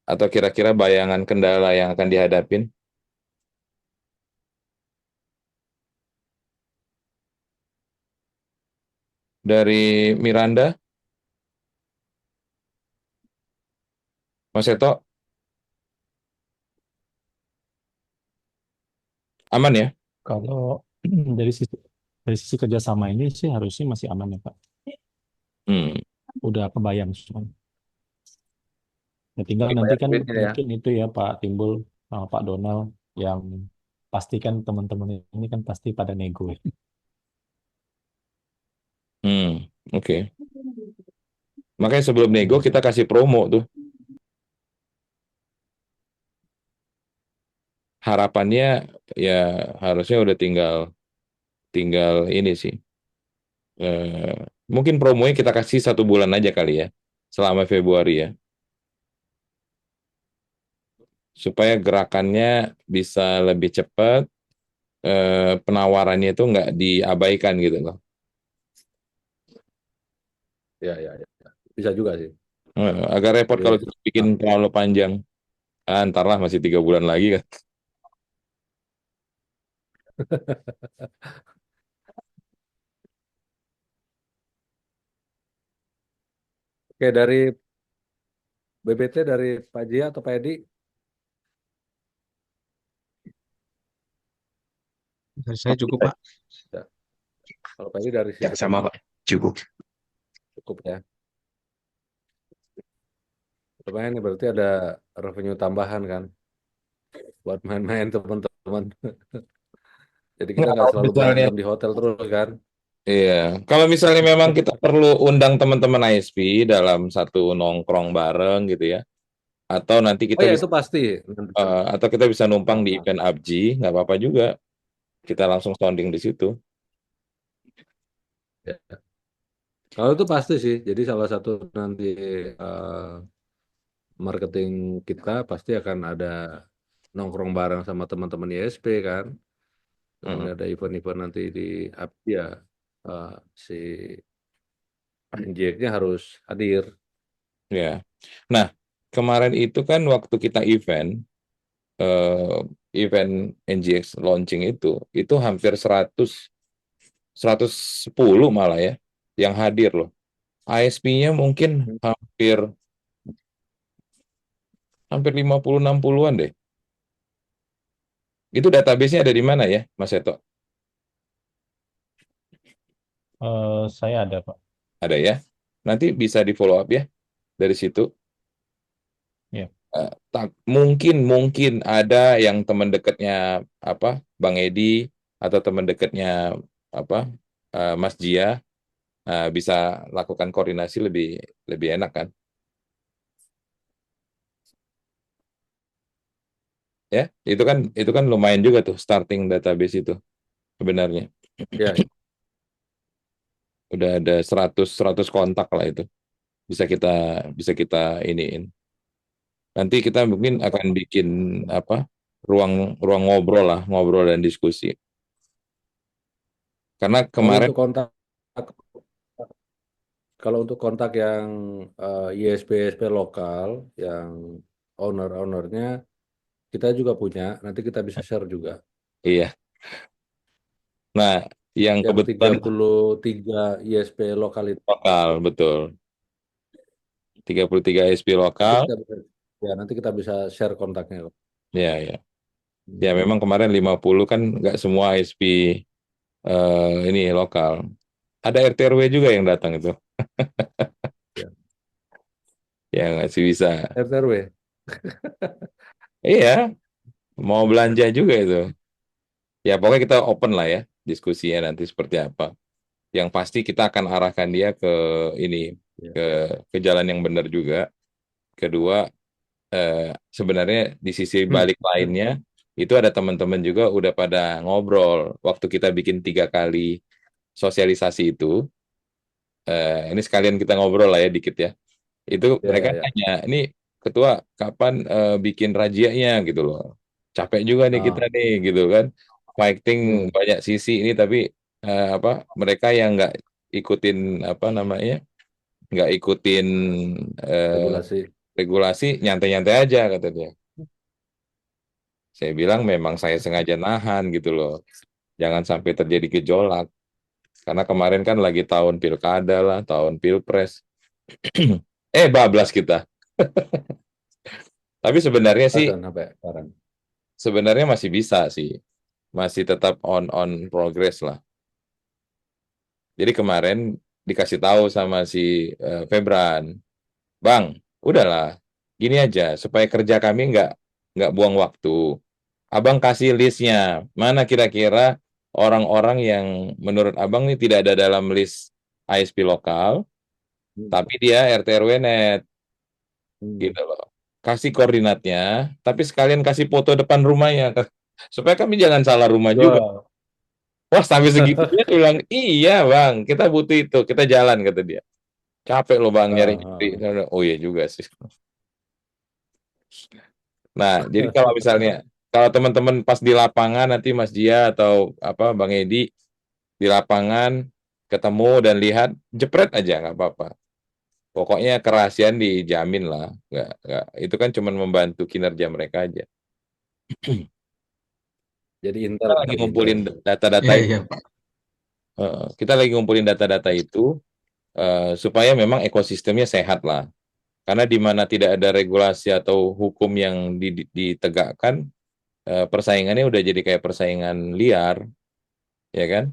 Atau kira-kira bayangan kendala yang akan dihadapin dari Miranda, Mas Seto, aman ya? Kalau dari sisi kerjasama ini sih harusnya masih aman ya Pak. Hmm. Udah kebayang semua. Ya, tinggal nanti Bayar kan duitnya ya. mungkin itu ya Pak Timbul sama Pak Donald yang pastikan teman-teman ini kan pasti pada nego ya. Oke. Makanya sebelum nego kita kasih promo tuh. Harapannya ya harusnya udah tinggal tinggal ini sih. Eh, Mungkin promonya kita kasih 1 bulan aja kali ya, selama Februari ya, supaya gerakannya bisa lebih cepat, penawarannya itu nggak diabaikan gitu loh. Ya, ya, ya. Bisa juga sih. Agak repot Jadi, kalau kita bikin terlalu panjang. Ah, ntar lah masih 3 bulan lagi kan. oke dari BBT dari Pak Jia atau Pak Edi, Dari saya cukup Pak. ya. Kalau Pak Edi dari Ya sisi sama Pak, cukup. cukup ya. Lumayan nih berarti ada revenue tambahan kan. buat main-main teman-teman. Jadi kita Nggak, nggak kalau selalu misalnya, berantem di hotel terus kan. iya, kalau misalnya memang kita perlu undang teman-teman ISP dalam satu nongkrong bareng gitu ya, atau nanti Oh kita ya bisa itu pasti. Nanti. atau kita bisa numpang di Ah, event ABG, nggak apa-apa juga. Kita langsung sounding di situ. ya. Kalau itu pasti sih. Jadi salah satu nanti eh, marketing kita pasti akan ada nongkrong bareng sama teman-teman ISP kan. Dan Mm-mm. ada event-event nanti di API ya, eh, si Jack-nya harus hadir. Ya. Nah, kemarin itu kan waktu kita event NGX launching itu hampir 110 malah ya yang hadir loh. ISP-nya mungkin hampir hampir 50-60-an deh. Itu database-nya ada di mana ya, Mas Eto? Saya ada, Pak. Ada ya. Nanti bisa di follow up ya dari situ. Ya. Mungkin mungkin ada yang teman dekatnya apa Bang Edi atau teman dekatnya apa Mas Jia bisa lakukan koordinasi lebih lebih enak kan ya itu kan lumayan juga tuh starting database itu sebenarnya Ya, udah ada 100 kontak lah itu bisa kita iniin nanti kita mungkin akan bikin apa ruang ruang ngobrol lah ngobrol dan diskusi karena kalau kemarin untuk kontak kalau untuk kontak yang ISP-ISP lokal yang owner-ownernya kita juga punya, nanti kita bisa share juga. iya nah yang Yang kebetulan 33 ISP lokal itu lokal betul 33 SP nanti lokal kita bisa nanti kita bisa share kontaknya kok. ya ya ya Hmm. memang kemarin 50 kan nggak semua SP ini lokal ada RT RW juga yang datang itu Ya. yang masih bisa RT RW. iya mau belanja juga itu ya pokoknya kita open lah ya diskusinya nanti seperti apa yang pasti kita akan arahkan dia ke ini Ya. ke ke jalan yang benar juga kedua sebenarnya di sisi balik lainnya itu ada teman-teman juga udah pada ngobrol waktu kita bikin 3 kali sosialisasi itu ini sekalian kita ngobrol lah ya dikit ya itu Ya, mereka ya, ya. tanya ini ketua kapan bikin rajianya gitu loh capek juga nih kita Ah, nih gitu kan fighting hmm. banyak sisi ini tapi apa mereka yang nggak ikutin apa namanya nggak ikutin eh, Regulasi. regulasi nyantai-nyantai aja kata dia saya bilang memang saya sengaja nahan gitu loh jangan sampai terjadi gejolak karena kemarin kan lagi tahun pilkada lah tahun pilpres bablas kita tapi sebenarnya sih Bahkan sampai sekarang. sebenarnya masih bisa sih masih tetap on progress lah jadi kemarin dikasih tahu sama si Febran Bang udahlah gini aja supaya kerja kami nggak buang waktu Abang kasih listnya mana kira-kira orang-orang yang menurut Abang ini tidak ada dalam list ISP lokal Hmm. tapi dia RT RW net Hmm. gitu loh. Kasih koordinatnya, tapi sekalian kasih foto depan rumahnya supaya kami jangan salah rumah juga. Wow. Wah, sampai segitunya dia bilang, "Iya, Bang, kita butuh itu, kita jalan," kata dia. Capek loh, Bang, Ah, nyari-nyari. ah. Oh iya juga sih. Nah, jadi kalau misalnya kalau teman-teman pas di lapangan nanti Mas Dia atau apa Bang Edi di lapangan ketemu dan lihat jepret aja nggak apa-apa. Pokoknya kerahasiaan dijamin lah. Nggak, itu kan cuma membantu kinerja mereka aja. Jadi intel Kita lagi berarti intel. ngumpulin data-data Iya, itu. iya, Pak. Kita lagi ngumpulin data-data itu supaya memang ekosistemnya sehat lah. Karena di mana tidak ada regulasi atau hukum yang ditegakkan, persaingannya udah jadi kayak persaingan liar, ya kan?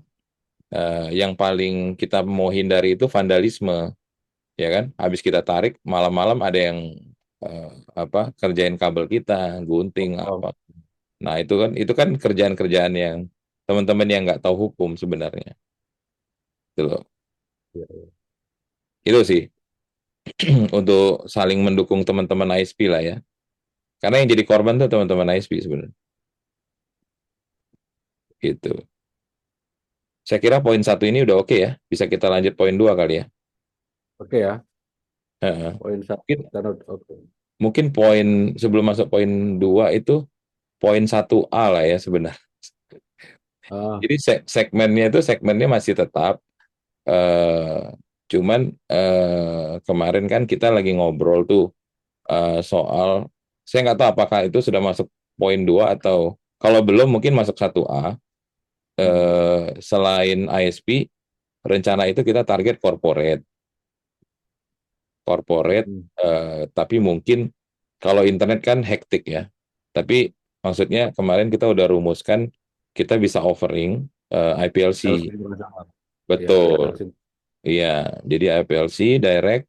Yang paling kita mau hindari itu vandalisme, ya kan? Habis kita tarik malam-malam ada yang kerjain kabel kita, gunting Oh, apa. Nah, itu kan kerjaan-kerjaan yang teman-teman yang nggak tahu hukum sebenarnya. Gitu loh. iya, iya. Itu sih untuk saling mendukung teman-teman ISP lah ya. Karena yang jadi korban tuh teman-teman ISP sebenarnya. Gitu. Saya kira poin satu ini udah oke ya. Bisa kita lanjut poin dua kali ya. Oke ya, Heeh. poin satu Mungkin kan oke. mungkin poin sebelum masuk poin dua itu poin satu A lah ya sebenarnya. Ah, Jadi segmennya masih tetap eh cuman kemarin kan kita lagi ngobrol tuh soal saya nggak tahu apakah itu sudah masuk poin 2 atau kalau belum mungkin masuk satu a hmm, selain ISP rencana itu kita target corporate hmm. tapi mungkin kalau internet kan hektik ya. Tapi maksudnya kemarin kita udah rumuskan kita bisa offering Sales IPLC. internasional. Ya, Betul. IPLC. Iya, jadi IPLC direct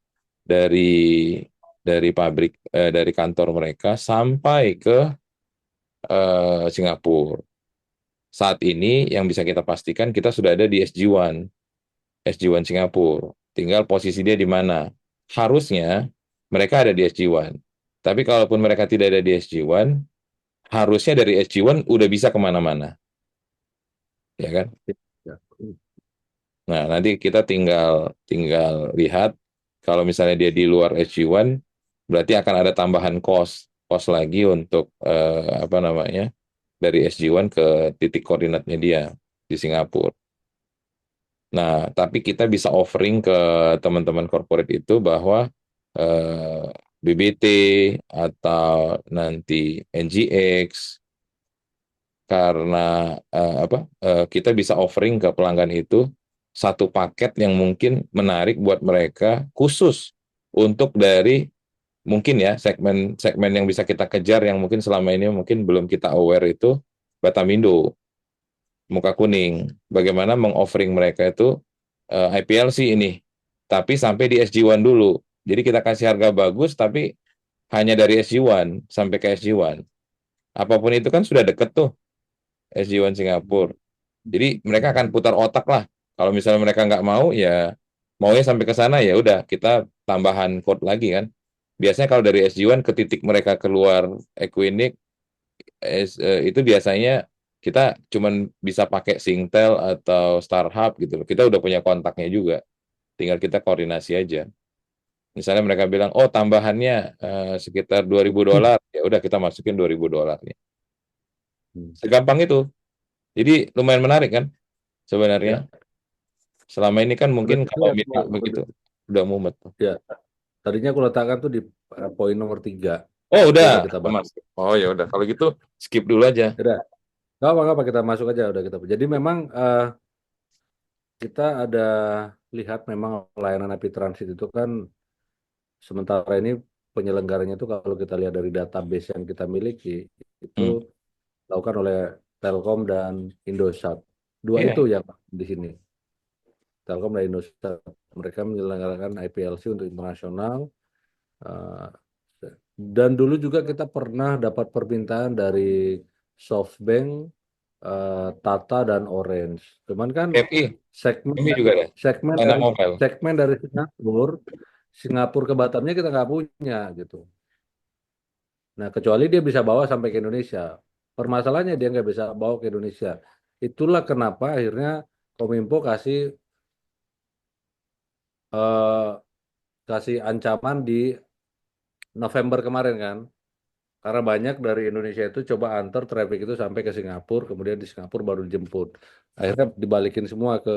dari pabrik dari kantor mereka sampai ke Singapura. Saat ini yang bisa kita pastikan kita sudah ada di SG1 Singapura. Tinggal posisi dia di mana. Harusnya mereka ada di SG1. Tapi kalaupun mereka tidak ada di SG1, harusnya dari SG1 udah bisa kemana-mana, ya kan? Ya. Nah, nanti kita tinggal tinggal lihat kalau misalnya dia di luar SG1, berarti akan ada tambahan cost lagi untuk apa namanya dari SG1 ke titik koordinatnya dia di Singapura. Nah, tapi kita bisa offering ke teman-teman corporate itu bahwa eh, BBT atau nanti NGX karena kita bisa offering ke pelanggan itu satu paket yang mungkin menarik buat mereka khusus untuk dari mungkin ya segmen yang bisa kita kejar yang mungkin selama ini mungkin belum kita aware itu Batamindo muka kuning. Bagaimana mengoffering mereka itu IPLC ini, tapi sampai di SG1 dulu. Jadi kita kasih harga bagus, tapi hanya dari SG1 sampai ke SG1. Apapun itu kan sudah deket tuh SG1 Singapura. Jadi mereka akan putar otak lah. Kalau misalnya mereka nggak mau, ya maunya sampai ke sana ya udah kita tambahan code lagi kan. Biasanya kalau dari SG1 ke titik mereka keluar Equinix itu biasanya kita cuman bisa pakai Singtel atau Starhub gitu loh. Kita udah punya kontaknya juga. Tinggal kita koordinasi aja. Misalnya mereka bilang, "Oh, tambahannya sekitar $2.000." Ya udah kita masukin $2.000-nya. Hmm. Segampang itu. Jadi lumayan menarik kan Ya, sebenarnya. Selama ini kan udah mungkin tadi kalau aku, minta begitu udah mumet. ya, tadinya aku letakkan tuh di poin nomor 3. Oh, Jadi udah, udah kita bahas. Mas. Oh, ya udah. Kalau gitu skip dulu aja. Udah, nggak apa-apa kita masuk aja udah kita. Jadi memang kita ada lihat memang layanan IP Transit itu kan sementara ini penyelenggaranya itu kalau kita lihat dari database yang kita miliki itu Hmm. dilakukan oleh Telkom dan Indosat. Dua Iya. itu yang di sini. Telkom dan Indosat. Mereka menyelenggarakan IPLC untuk internasional. eh, Dan dulu juga kita pernah dapat permintaan dari SoftBank, Tata dan Orange. Cuman kan FI, segmen ini juga deh. segmen Enak dari mobile. segmen dari Singapura ke Batamnya kita nggak punya gitu. Nah, kecuali dia bisa bawa sampai ke Indonesia. Permasalahannya dia nggak bisa bawa ke Indonesia. Itulah kenapa akhirnya Kominfo eh, kasih ancaman di November kemarin kan. Karena banyak dari Indonesia itu coba antar traffic itu sampai ke Singapura, kemudian di Singapura baru dijemput. Akhirnya dibalikin semua ke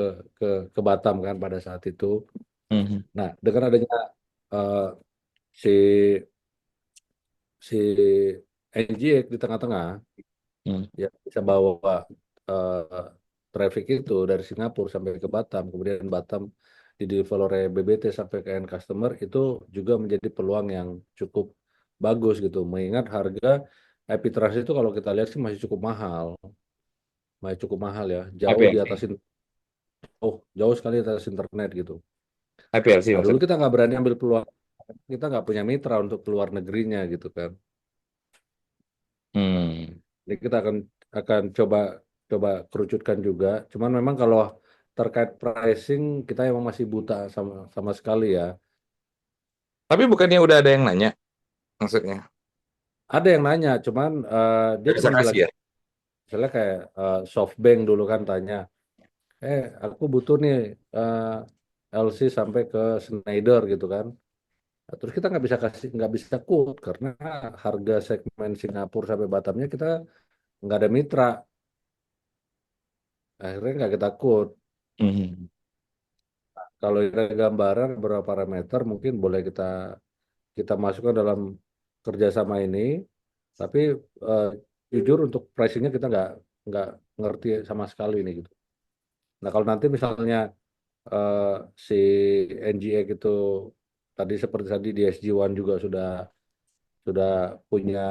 ke Batam kan pada saat itu. Mhm. Nah, dengan adanya eh, si si NGX di tengah-tengah, Hmm. ya bisa bawa eh, traffic itu dari Singapura sampai ke Batam, kemudian Batam di deliver oleh BBT sampai ke end customer itu juga menjadi peluang yang cukup bagus gitu. Mengingat harga IP Trans itu kalau kita lihat sih masih cukup mahal ya, jauh di atas IPLC, oh jauh sekali di atas internet gitu. IPLC Nah dulu maksudnya. kita nggak berani ambil peluang, kita nggak punya mitra untuk keluar negerinya gitu kan. Hmm. Jadi kita akan coba coba kerucutkan juga. Cuman memang kalau terkait pricing kita emang masih buta sama sama sekali ya. Tapi bukannya udah ada yang nanya maksudnya? Ada yang nanya, cuman dia Nggak bisa cuma kasih bilang, ya? misalnya kayak SoftBank dulu kan tanya, aku butuh nih LC sampai ke Schneider gitu kan. Nah, terus kita nggak bisa quote karena harga segmen Singapura sampai Batamnya kita nggak ada mitra, akhirnya nggak kita quote. Hmm. Kalau ada gambaran beberapa parameter mungkin boleh kita kita masukkan dalam kerjasama ini, tapi eh, jujur untuk pricingnya kita nggak ngerti sama sekali ini gitu. Nah kalau nanti misalnya eh, si NGX itu tadi seperti tadi di SG1 juga sudah punya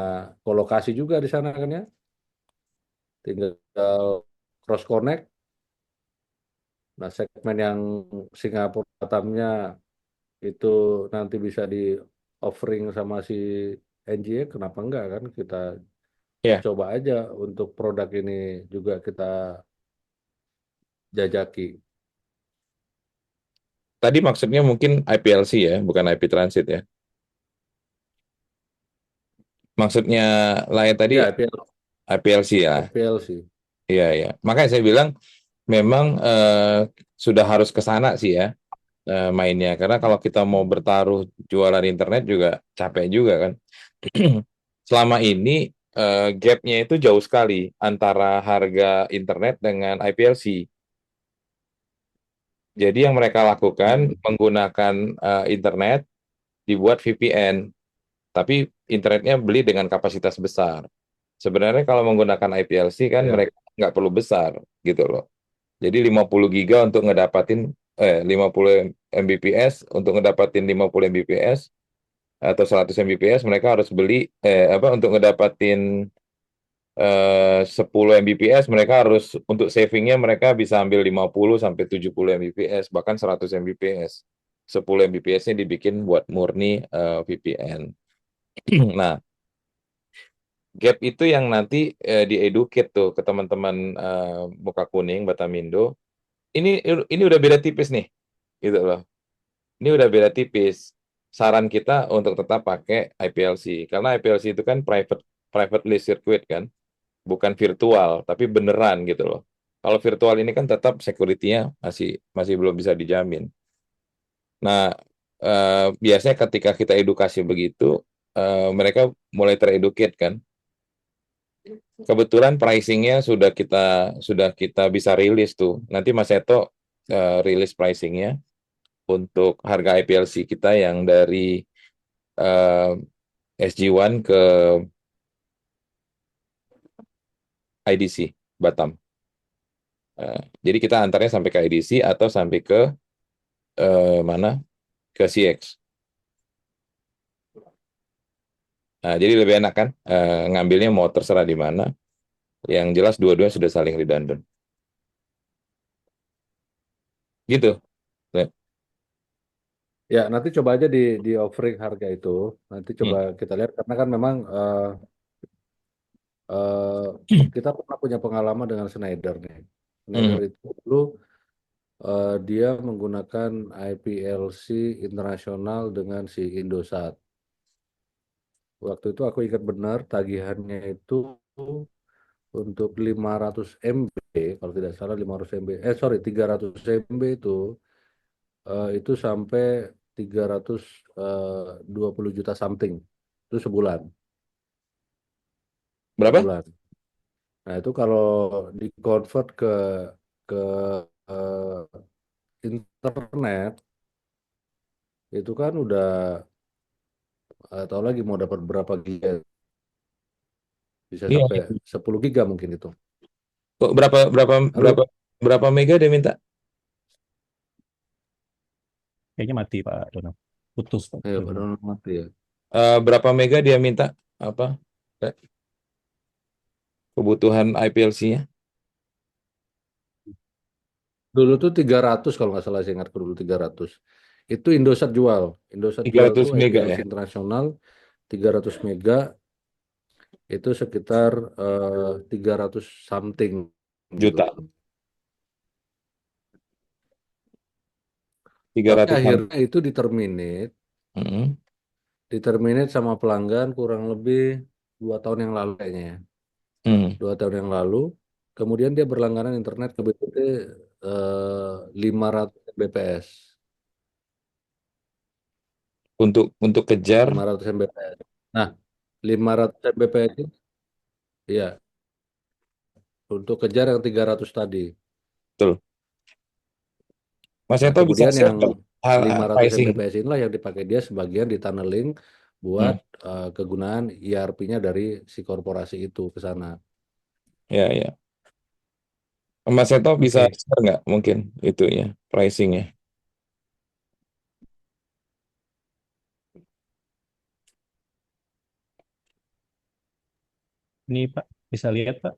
kolokasi juga di sana kan ya, tinggal cross connect. Nah segmen yang Singapura Batamnya itu nanti bisa di offering sama si NGX, kenapa enggak kan kita Ya, coba aja untuk produk ini juga kita jajaki. tadi maksudnya mungkin IPLC ya, bukan IP transit ya. Maksudnya lain tadi Ya IPL, IPLC ya. IPL sih. Iya, iya. Makanya saya bilang memang sudah harus ke sana sih ya mainnya. Karena kalau kita mau bertaruh jualan internet juga capek juga kan. Selama ini gapnya itu jauh sekali antara harga internet dengan IPLC. Jadi yang mereka lakukan Hmm. menggunakan internet dibuat VPN, tapi internetnya beli dengan kapasitas besar. Sebenarnya kalau menggunakan IPLC kan Ya, mereka nggak perlu besar gitu loh. Jadi 50 giga untuk ngedapatin 50 Mbps untuk ngedapatin 50 Mbps atau 100 Mbps mereka harus beli untuk ngedapatin 10 Mbps mereka harus untuk savingnya mereka bisa ambil 50 sampai 70 Mbps bahkan 100 Mbps. 10 Mbps-nya dibikin buat murni VPN. Nah, gap itu yang nanti dieducate tuh ke teman-teman Muka Kuning, Batamindo. Ini udah beda tipis nih, gitu loh. Ini udah beda tipis. Saran kita untuk tetap pakai IPLC karena IPLC itu kan privately circuit kan, bukan virtual tapi beneran gitu loh. Kalau virtual ini kan tetap security-nya masih masih belum bisa dijamin. Nah, biasanya ketika kita edukasi begitu, mereka mulai tereducate kan. Kebetulan pricingnya sudah kita bisa rilis tuh. Nanti Mas Eto rilis pricingnya untuk harga IPLC kita yang dari eh, SG1 ke IDC Batam. Jadi kita antarnya sampai ke IDC atau sampai ke mana? Ke CX. Nah, jadi lebih enak kan? Ngambilnya mau terserah di mana. Yang jelas dua-duanya sudah saling redundant. Gitu. ya nanti coba aja di offering harga itu. Nanti coba Hmm. kita lihat karena kan memang eh, kita pernah punya pengalaman dengan Schneider nih. Schneider Hmm. itu dulu dia menggunakan IPLC internasional dengan si Indosat. Waktu itu aku ingat benar tagihannya itu untuk 500 MB, kalau tidak salah 500 MB, sorry 300 MB itu sampai 320 juta something. Itu sebulan, Berapa? sebulan. Nah, itu kalau di-convert ke internet itu kan udah tahu lagi mau dapat berapa giga, bisa Iya. sampai 10 giga mungkin itu. Kok berapa berapa Halo, berapa berapa mega dia minta? Kayaknya mati Pak Dono. Putus Pak ayo Pak Dono. Dono mati ya. Berapa mega dia minta? Apa? Eh, Kebutuhan IPLC-nya? Dulu tuh 300 kalau nggak salah saya ingat dulu 300. Itu Indosat jual. Indosat jual 300 tuh mega IPLC ya. internasional 300 mega itu sekitar 300 something gitu. Juta. Tapi 300 akhirnya itu Hmm. diterminate sama pelanggan kurang lebih 2 tahun yang lalu kayaknya ya. Hmm. 2 tahun yang lalu. Kemudian dia berlangganan internet ke BPT 500 Mbps. Untuk kejar 500 Mbps. Nah, 500 Mbps itu ya untuk kejar yang 300 tadi. betul. Mas Nah, Eto bisa kemudian share yang nggak 500 pricing? Mbps inilah yang dipakai dia sebagian di tunneling buat Hmm. kegunaan ERP-nya dari si korporasi itu ke sana. Ya, ya. Mas Eto bisa Oke. share nggak mungkin itu ya pricingnya? Ini Pak, bisa lihat Pak,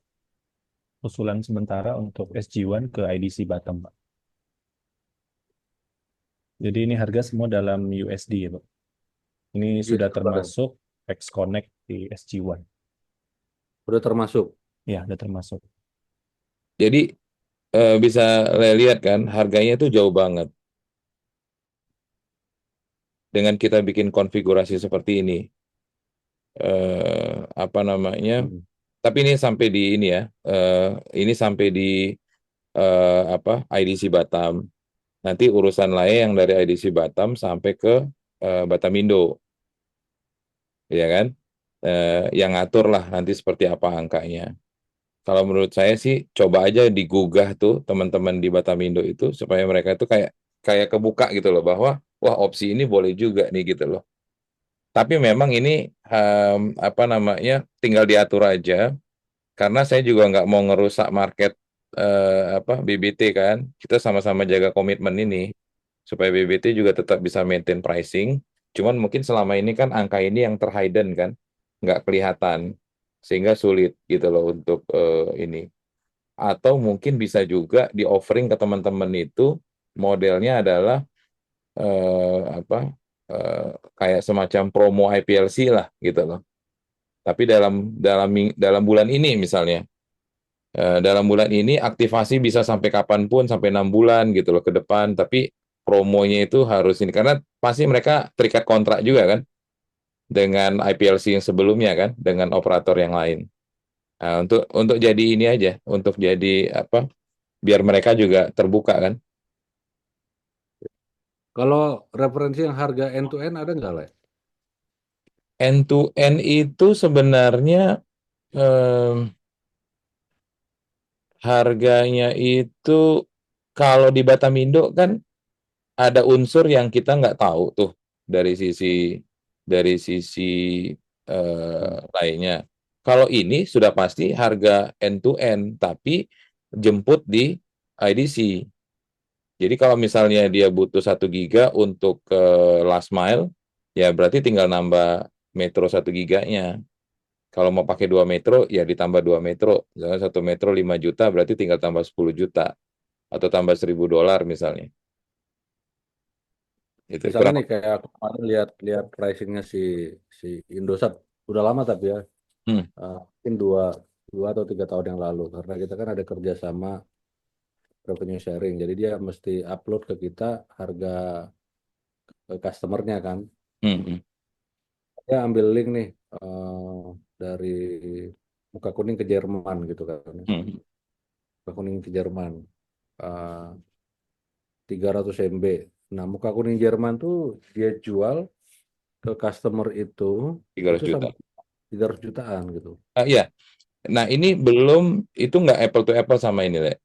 usulan sementara untuk SG1 ke IDC Batam Pak. Jadi ini harga semua dalam USD ya Pak. Ini Yes, sudah Bang. termasuk X-Connect di SG1. Udah termasuk. Ya, sudah termasuk. Jadi bisa lihat kan harganya itu jauh banget dengan kita bikin konfigurasi seperti ini. Apa namanya? Hmm. Tapi ini sampai di ini ya. Ini sampai di apa IDC Batam. Nanti urusan lain yang dari IDC Batam sampai ke Batamindo, ya kan? Yang ngatur lah nanti seperti apa angkanya. Kalau menurut saya sih coba aja digugah tuh teman-teman di Batamindo itu supaya mereka itu kayak kayak kebuka gitu loh bahwa wah opsi ini boleh juga nih gitu loh. Tapi memang ini apa namanya tinggal diatur aja karena saya juga nggak mau ngerusak market apa BBT kan. Kita sama-sama jaga komitmen ini supaya BBT juga tetap bisa maintain pricing. Cuman mungkin selama ini kan angka ini yang terhidden kan, nggak kelihatan sehingga sulit gitu loh untuk ini. Atau mungkin bisa juga di offering ke teman-teman itu modelnya adalah apa kayak semacam promo IPLC lah gitu loh. Tapi dalam bulan ini misalnya. Dalam bulan ini aktivasi bisa sampai kapanpun, sampai 6 bulan gitu loh ke depan. Tapi promonya itu harus ini karena pasti mereka terikat kontrak juga kan dengan IPLC yang sebelumnya kan dengan operator yang lain. Nah, untuk jadi ini aja, untuk jadi apa? Biar mereka juga terbuka kan. Kalau referensi yang harga end to end ada nggak, Le? End to end itu sebenarnya eh, harganya itu kalau di Batamindo kan ada unsur yang kita nggak tahu tuh dari sisi lainnya. Kalau ini sudah pasti harga end to end, tapi jemput di IDC. Jadi kalau misalnya dia butuh 1 giga untuk last mile, ya berarti tinggal nambah metro 1 giganya. Kalau mau pakai 2 metro, ya ditambah 2 metro. Misalnya 1 metro 5 juta, berarti tinggal tambah 10 juta. Atau tambah $1.000 misalnya. Itu Misalnya kurang. nih kayak aku kemarin lihat lihat pricingnya si Indosat udah lama tapi ya Hmm. mungkin dua atau 3 tahun yang lalu karena kita kan ada kerjasama revenue sharing jadi dia mesti upload ke kita harga customernya kan Hmm. Hmm. dia ambil link nih dari muka kuning ke Jerman gitu kan Hmm. muka kuning ke Jerman eh, 300 MB nah muka kuning Jerman tuh dia jual ke customer itu 300 juta. sampai 300 jutaan gitu. Iya. Nah, ini belum, itu nggak apple to apple sama ini, Le.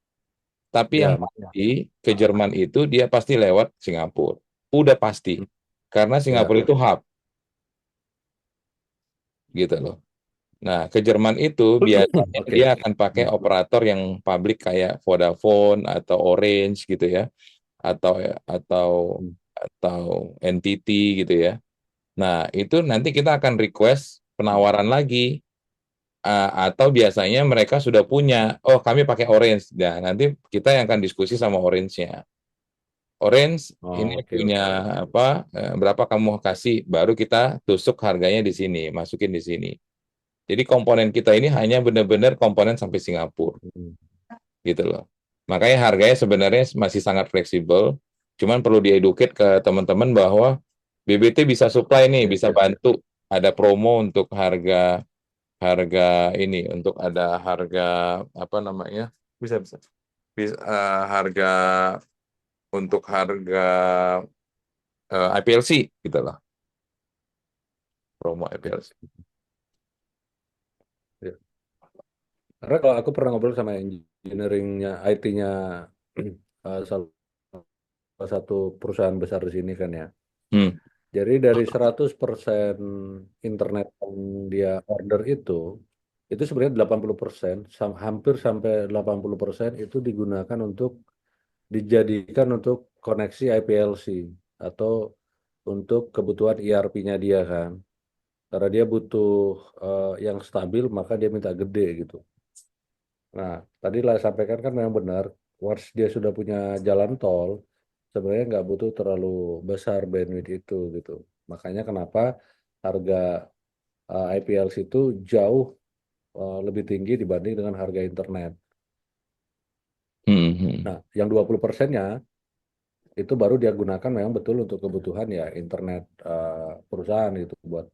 Tapi yang Ya, makanya. pasti ke Jerman itu dia pasti lewat Singapura. Udah pasti. Karena Ya, Singapura itu hub, gitu loh. Nah, ke Jerman itu biasanya oke. dia akan pakai operator yang publik kayak Vodafone atau Orange gitu ya, atau atau atau NTT gitu ya. Nah, itu nanti kita akan request penawaran lagi. Atau biasanya mereka sudah punya, oh kami pakai Orange. Nah, nanti kita yang akan diskusi sama Orange-nya. Orange Oh, ini oke, punya oke. apa, berapa kamu kasih, baru kita tusuk harganya di sini, masukin di sini. Jadi komponen kita ini hanya benar-benar komponen sampai Singapura Hmm. gitu loh. Makanya harganya sebenarnya masih sangat fleksibel, cuman perlu dieduket ke teman-teman bahwa BBT bisa supply nih, Ya, bisa ya. bantu ada promo untuk harga harga ini, untuk ada harga apa namanya, bisa bisa, harga untuk harga IPLC gitu loh, promo IPLC. Ya. Karena kalau aku pernah ngobrol sama engineeringnya, IT-nya salah satu perusahaan besar di sini kan ya. Hmm, Jadi dari 100% internet yang dia order itu sebenarnya 80%, hampir sampai 80% itu digunakan untuk dijadikan untuk koneksi IPLC atau untuk kebutuhan ERP-nya dia kan. Karena dia butuh yang stabil, maka dia minta gede gitu. Nah, tadi lah sampaikan kan memang benar, once dia sudah punya jalan tol, sebenarnya nggak butuh terlalu besar bandwidth itu gitu. Makanya kenapa harga IPLC itu jauh lebih tinggi dibanding dengan harga internet. hmm, hmm, Nah, yang 20%-nya itu baru dia gunakan memang betul untuk kebutuhan ya internet perusahaan gitu, buat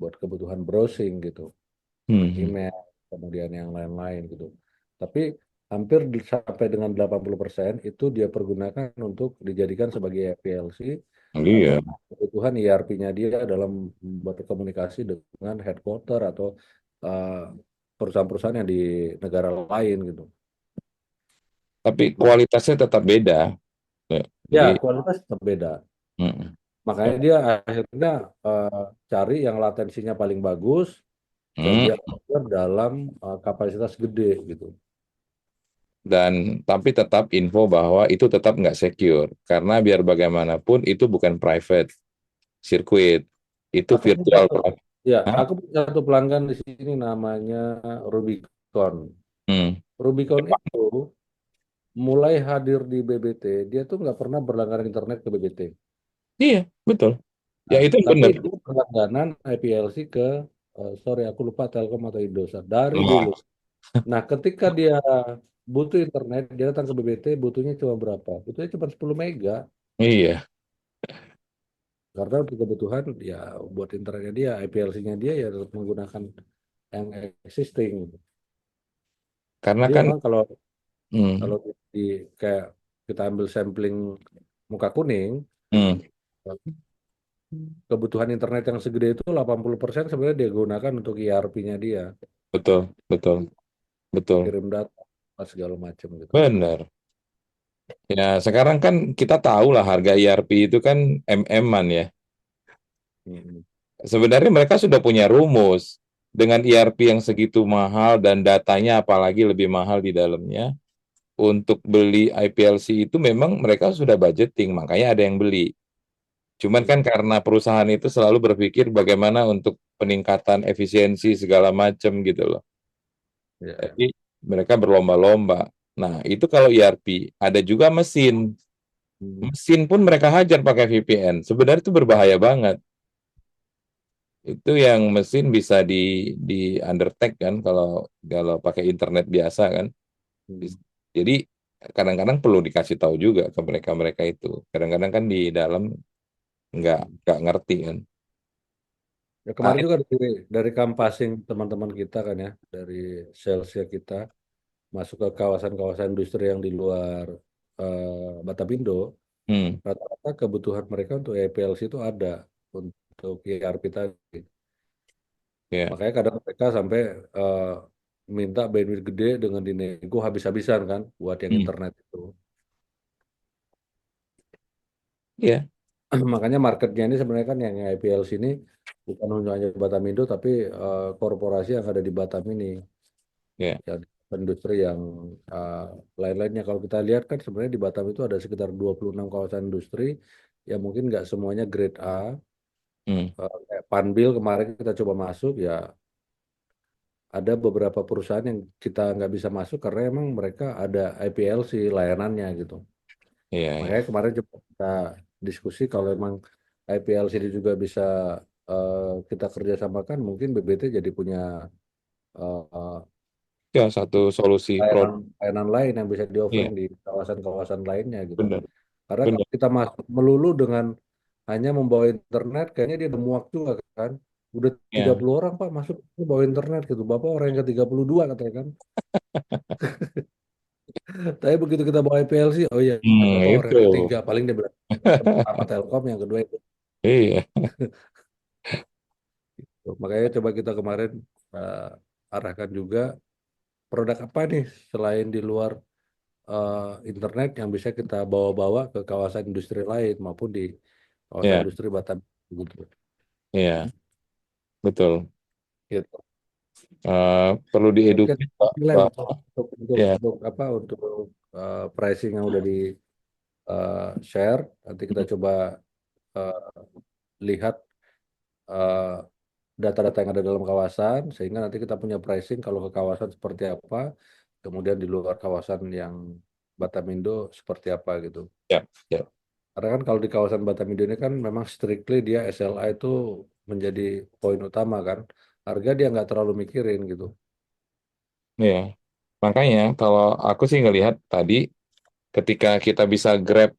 buat kebutuhan browsing gitu, hmm, hmm. email, kemudian yang lain-lain gitu. Tapi hampir sampai dengan 80% itu dia pergunakan untuk dijadikan sebagai PLC atau Iya, kebutuhan ERP-nya dia dalam berkomunikasi dengan headquarter atau eh, perusahaan-perusahaan yang di negara lain gitu. tapi kualitasnya tetap beda. Ya, Ya, jadi, kualitas tetap beda. hmm, Makanya dia akhirnya cari yang latensinya paling bagus dan hmm. dia order dalam kapasitas gede gitu. Dan tapi tetap info bahwa itu tetap nggak secure karena biar bagaimanapun itu bukan private circuit, itu Aku punya virtual satu, private. ya, Hah? aku punya satu pelanggan di sini namanya Rubicon. Hmm. Rubicon itu mulai hadir di BBT, dia tuh nggak pernah berlangganan internet ke BBT. Iya, betul. Ya Nah, itu yang tapi benar. dia berlangganan IPLC ke, sorry aku lupa Telkom atau Indosat dari dulu. Oh, Nah, ketika dia butuh internet, dia datang ke BBT, butuhnya cuma berapa? Butuhnya cuma 10 mega. iya, Karena untuk kebutuhan, ya buat internetnya dia, IPLC-nya dia ya tetap menggunakan yang existing. karena Jadi kan, memang kalau hmm, kalau di kayak kita ambil sampling muka kuning, hmm, kebutuhan internet yang segede itu 80% sebenarnya dia gunakan untuk ERP-nya dia, betul, betul, betul, kirim data, segala macam gitu. benar. Ya sekarang kan kita tahu lah harga ERP itu kan MM-an ya. Mm-mm. Sebenarnya mereka sudah punya rumus dengan ERP yang segitu mahal dan datanya apalagi lebih mahal di dalamnya. Untuk beli IPLC itu memang mereka sudah budgeting, makanya ada yang beli. Cuman kan karena perusahaan itu selalu berpikir bagaimana untuk peningkatan efisiensi segala macam gitu loh. Ya, ya. Jadi mereka berlomba-lomba. Nah, itu kalau ERP, ada juga mesin. Hmm. Mesin pun mereka hajar pakai VPN. Sebenarnya itu berbahaya banget. Itu yang mesin bisa di undertake kan kalau kalau pakai internet biasa kan. Hmm. Jadi kadang-kadang perlu dikasih tahu juga ke mereka-mereka itu. Kadang-kadang kan di dalam nggak ngerti kan. Ya Nah, kemarin juga dari kampasing teman-teman kita kan ya, dari salesnya kita masuk ke kawasan-kawasan industri yang di luar Batapindo, hmm, rata-rata kebutuhan mereka untuk EPLC itu ada untuk ERP tadi. ya, Makanya kadang mereka sampai eh, minta bandwidth gede dengan dinego habis-habisan kan buat yang hmm, internet itu. ya, Makanya marketnya ini sebenarnya kan yang IPLC ini bukan hanya Batamindo tapi korporasi yang ada di Batam ini, ya, ya industri yang eh, lain-lainnya. Kalau kita lihat kan sebenarnya di Batam itu ada sekitar 26 kawasan industri yang mungkin nggak semuanya grade A. hmm, Kayak Panbil kemarin kita coba masuk ya, ada beberapa perusahaan yang kita nggak bisa masuk karena emang mereka ada IPLC layanannya gitu. Iya, iya. Makanya kemarin coba kita diskusi kalau emang IPLCD juga bisa kita kerjasamakan, mungkin BBT jadi punya eh, Ya, satu solusi layanan produk. layanan lain yang bisa di Iya, offering di kawasan-kawasan lainnya gitu. benar, Karena benar. kalau kita masuk melulu dengan hanya membawa internet, kayaknya dia udah muak juga kan. Udah Ya, 30 orang Pak masuk bawa internet gitu. Bapak orang yang ke 32 katanya kan. Tapi begitu kita bawa IPLC, oh iya, Bapak orang itu. yang ketiga. Paling dia bilang, apa Telkom yang kedua itu. Iya, Makanya coba kita kemarin arahkan juga produk apa nih selain di luar internet yang bisa kita bawa-bawa ke kawasan industri lain maupun di kawasan iya, industri Batam gitu. iya, betul. Gitu. Perlu Mungkin diedukasi, Pak, Glenn, bahwa ya, untuk apa untuk pricing yang udah di share, nanti kita coba eh, lihat eh, data-data yang ada dalam kawasan sehingga nanti kita punya pricing kalau ke kawasan seperti apa, kemudian di luar kawasan yang Batamindo seperti apa gitu. ya, ya, Karena kan kalau di kawasan Batamindo ini kan memang strictly dia SLA itu menjadi poin utama kan. Harga dia nggak terlalu mikirin gitu. ya. Makanya kalau aku sih ngelihat tadi ketika kita bisa grab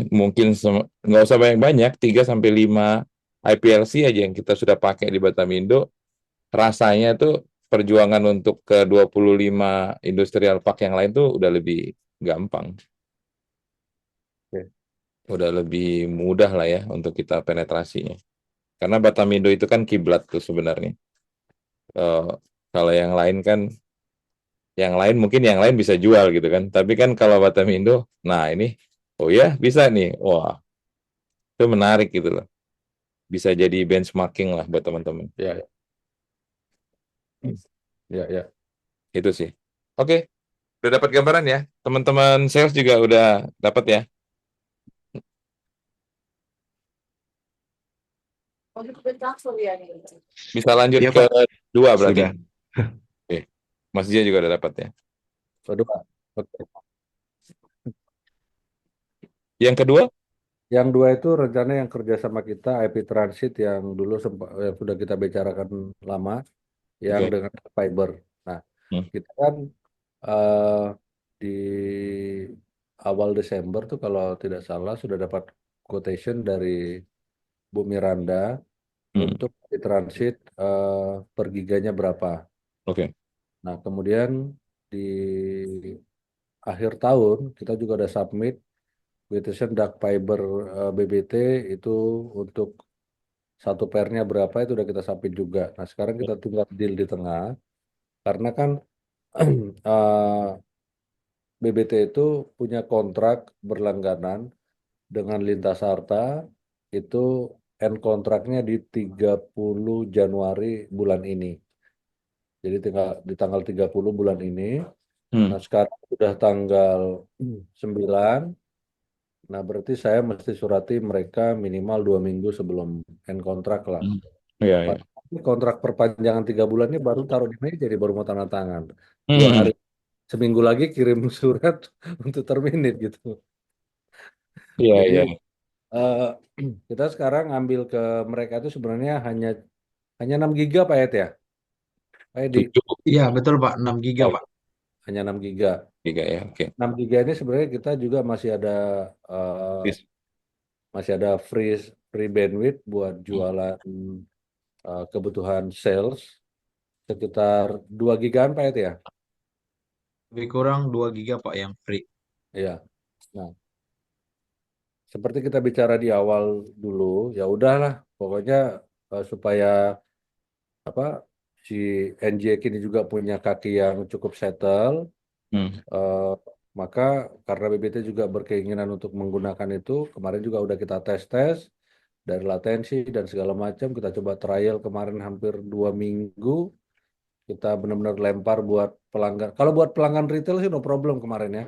mungkin nggak usah banyak-banyak 3 sampai 5 IPLC aja yang kita sudah pakai di Batamindo, rasanya tuh perjuangan untuk ke 25 industrial park yang lain tuh udah lebih gampang, Oke. udah lebih mudah lah ya untuk kita penetrasinya. Karena Batamindo itu kan kiblat tuh sebenarnya. Eh, Kalau yang lain mungkin yang lain bisa jual gitu kan. Tapi kan kalau Batamindo, nah ini, oh ya bisa nih, wah itu menarik gitu loh. Bisa jadi benchmarking lah buat teman-teman. Ya, ya, ya. Itu sih. Oke, udah dapat gambaran ya. Teman-teman sales juga udah dapat ya. Bisa lanjut Iya ke Pak, dua berarti. sudah. Oke. Mas Jia juga udah dapat ya. Waduh, Pak. Oke. Yang kedua, Yang dua itu rencana yang kerja sama kita IP Transit yang dulu sempat yang sudah kita bicarakan lama yang oke. dengan fiber. Nah, Hmm. kita kan eh, di awal Desember tuh kalau tidak salah sudah dapat quotation dari Bu Miranda Hmm. untuk IP Transit per giganya berapa. Oke. Nah, kemudian di akhir tahun kita juga ada submit quotation dark fiber BBT itu untuk satu pairnya berapa itu udah kita submit juga. Nah, sekarang kita tinggal deal di tengah karena kan BBT itu punya kontrak berlangganan dengan Lintas Harta itu end kontraknya di 30 Januari bulan ini. Jadi tinggal di tanggal 30 bulan ini. Hmm. Nah, sekarang sudah tanggal 9. Nah, berarti saya mesti surati mereka minimal 2 minggu sebelum end kontrak lah. Hmm. Iya, iya. Padahal kontrak perpanjangan 3 bulan ini baru taruh di meja, jadi baru mau tanda tangan. Dua Hmm. hari, seminggu lagi kirim surat untuk terminate gitu. Iya, Jadi iya. eh, kita sekarang ngambil ke mereka itu sebenarnya hanya 6 giga Pak Ed ya. Pak Edi, 7 Iya betul Pak, 6 giga Pak. hanya 6 giga. giga ya. Oke. 6 giga ini sebenarnya kita juga eh, masih ada free bandwidth buat Hmm. jualan kebutuhan sales sekitar 2 gigaan Pak Ed ya. Lebih kurang 2 giga Pak yang free. Iya. Nah, seperti kita bicara di awal dulu, ya udahlah, pokoknya supaya apa si NJK ini juga punya kaki yang cukup settle, Hmm. eh, maka karena BBT juga berkeinginan untuk menggunakan itu, kemarin juga udah kita tes-tes dari latensi dan segala macam, kita coba trial kemarin hampir 2 minggu, kita benar-benar lempar buat pelanggan. Kalau buat pelanggan retail sih no problem kemarin ya.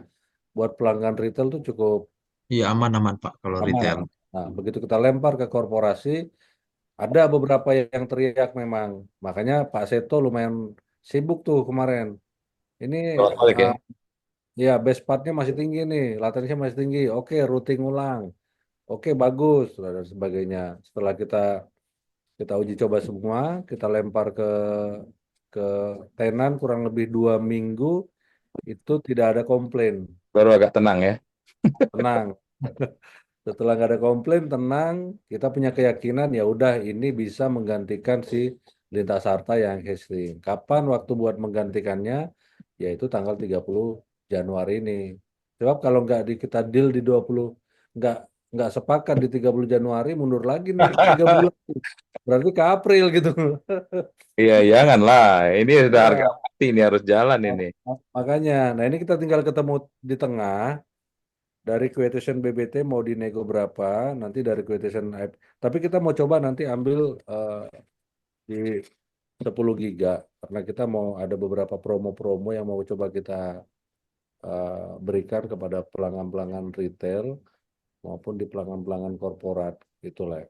Buat pelanggan retail tuh cukup Iya aman-aman Pak kalau aman. retail. Nah, begitu kita lempar ke korporasi, ada beberapa yang teriak memang. Makanya Pak Seto lumayan sibuk tuh kemarin. Ini Bolak-balik ya. uh, Ya, base partnya masih tinggi nih, latensinya masih tinggi. Oke, routing ulang. Oke, bagus dan sebagainya. Setelah kita uji coba semua, kita lempar ke tenan kurang lebih 2 minggu, itu tidak ada komplain, Baru agak tenang ya. tenang. Setelah nggak ada komplain, tenang, kita punya keyakinan ya udah ini bisa menggantikan si lintas harta yang hasting. Kapan waktu buat menggantikannya? Yaitu tanggal 30 Januari ini. Sebab kalau nggak kita deal di 20, nggak nggak sepakat di 30 Januari, mundur lagi nih 3 bulan. Berarti ke April gitu. Iya, janganlah. Ini sudah harga Ya, mati, ini harus jalan ini. makanya. Nah ini kita tinggal ketemu di tengah. Dari quotation BBT mau dinego berapa, nanti dari quotation IP. Tapi kita mau coba nanti ambil di 10 giga, karena kita mau ada beberapa promo-promo yang mau coba kita berikan kepada pelanggan-pelanggan retail maupun di pelanggan-pelanggan korporat, gitu lah.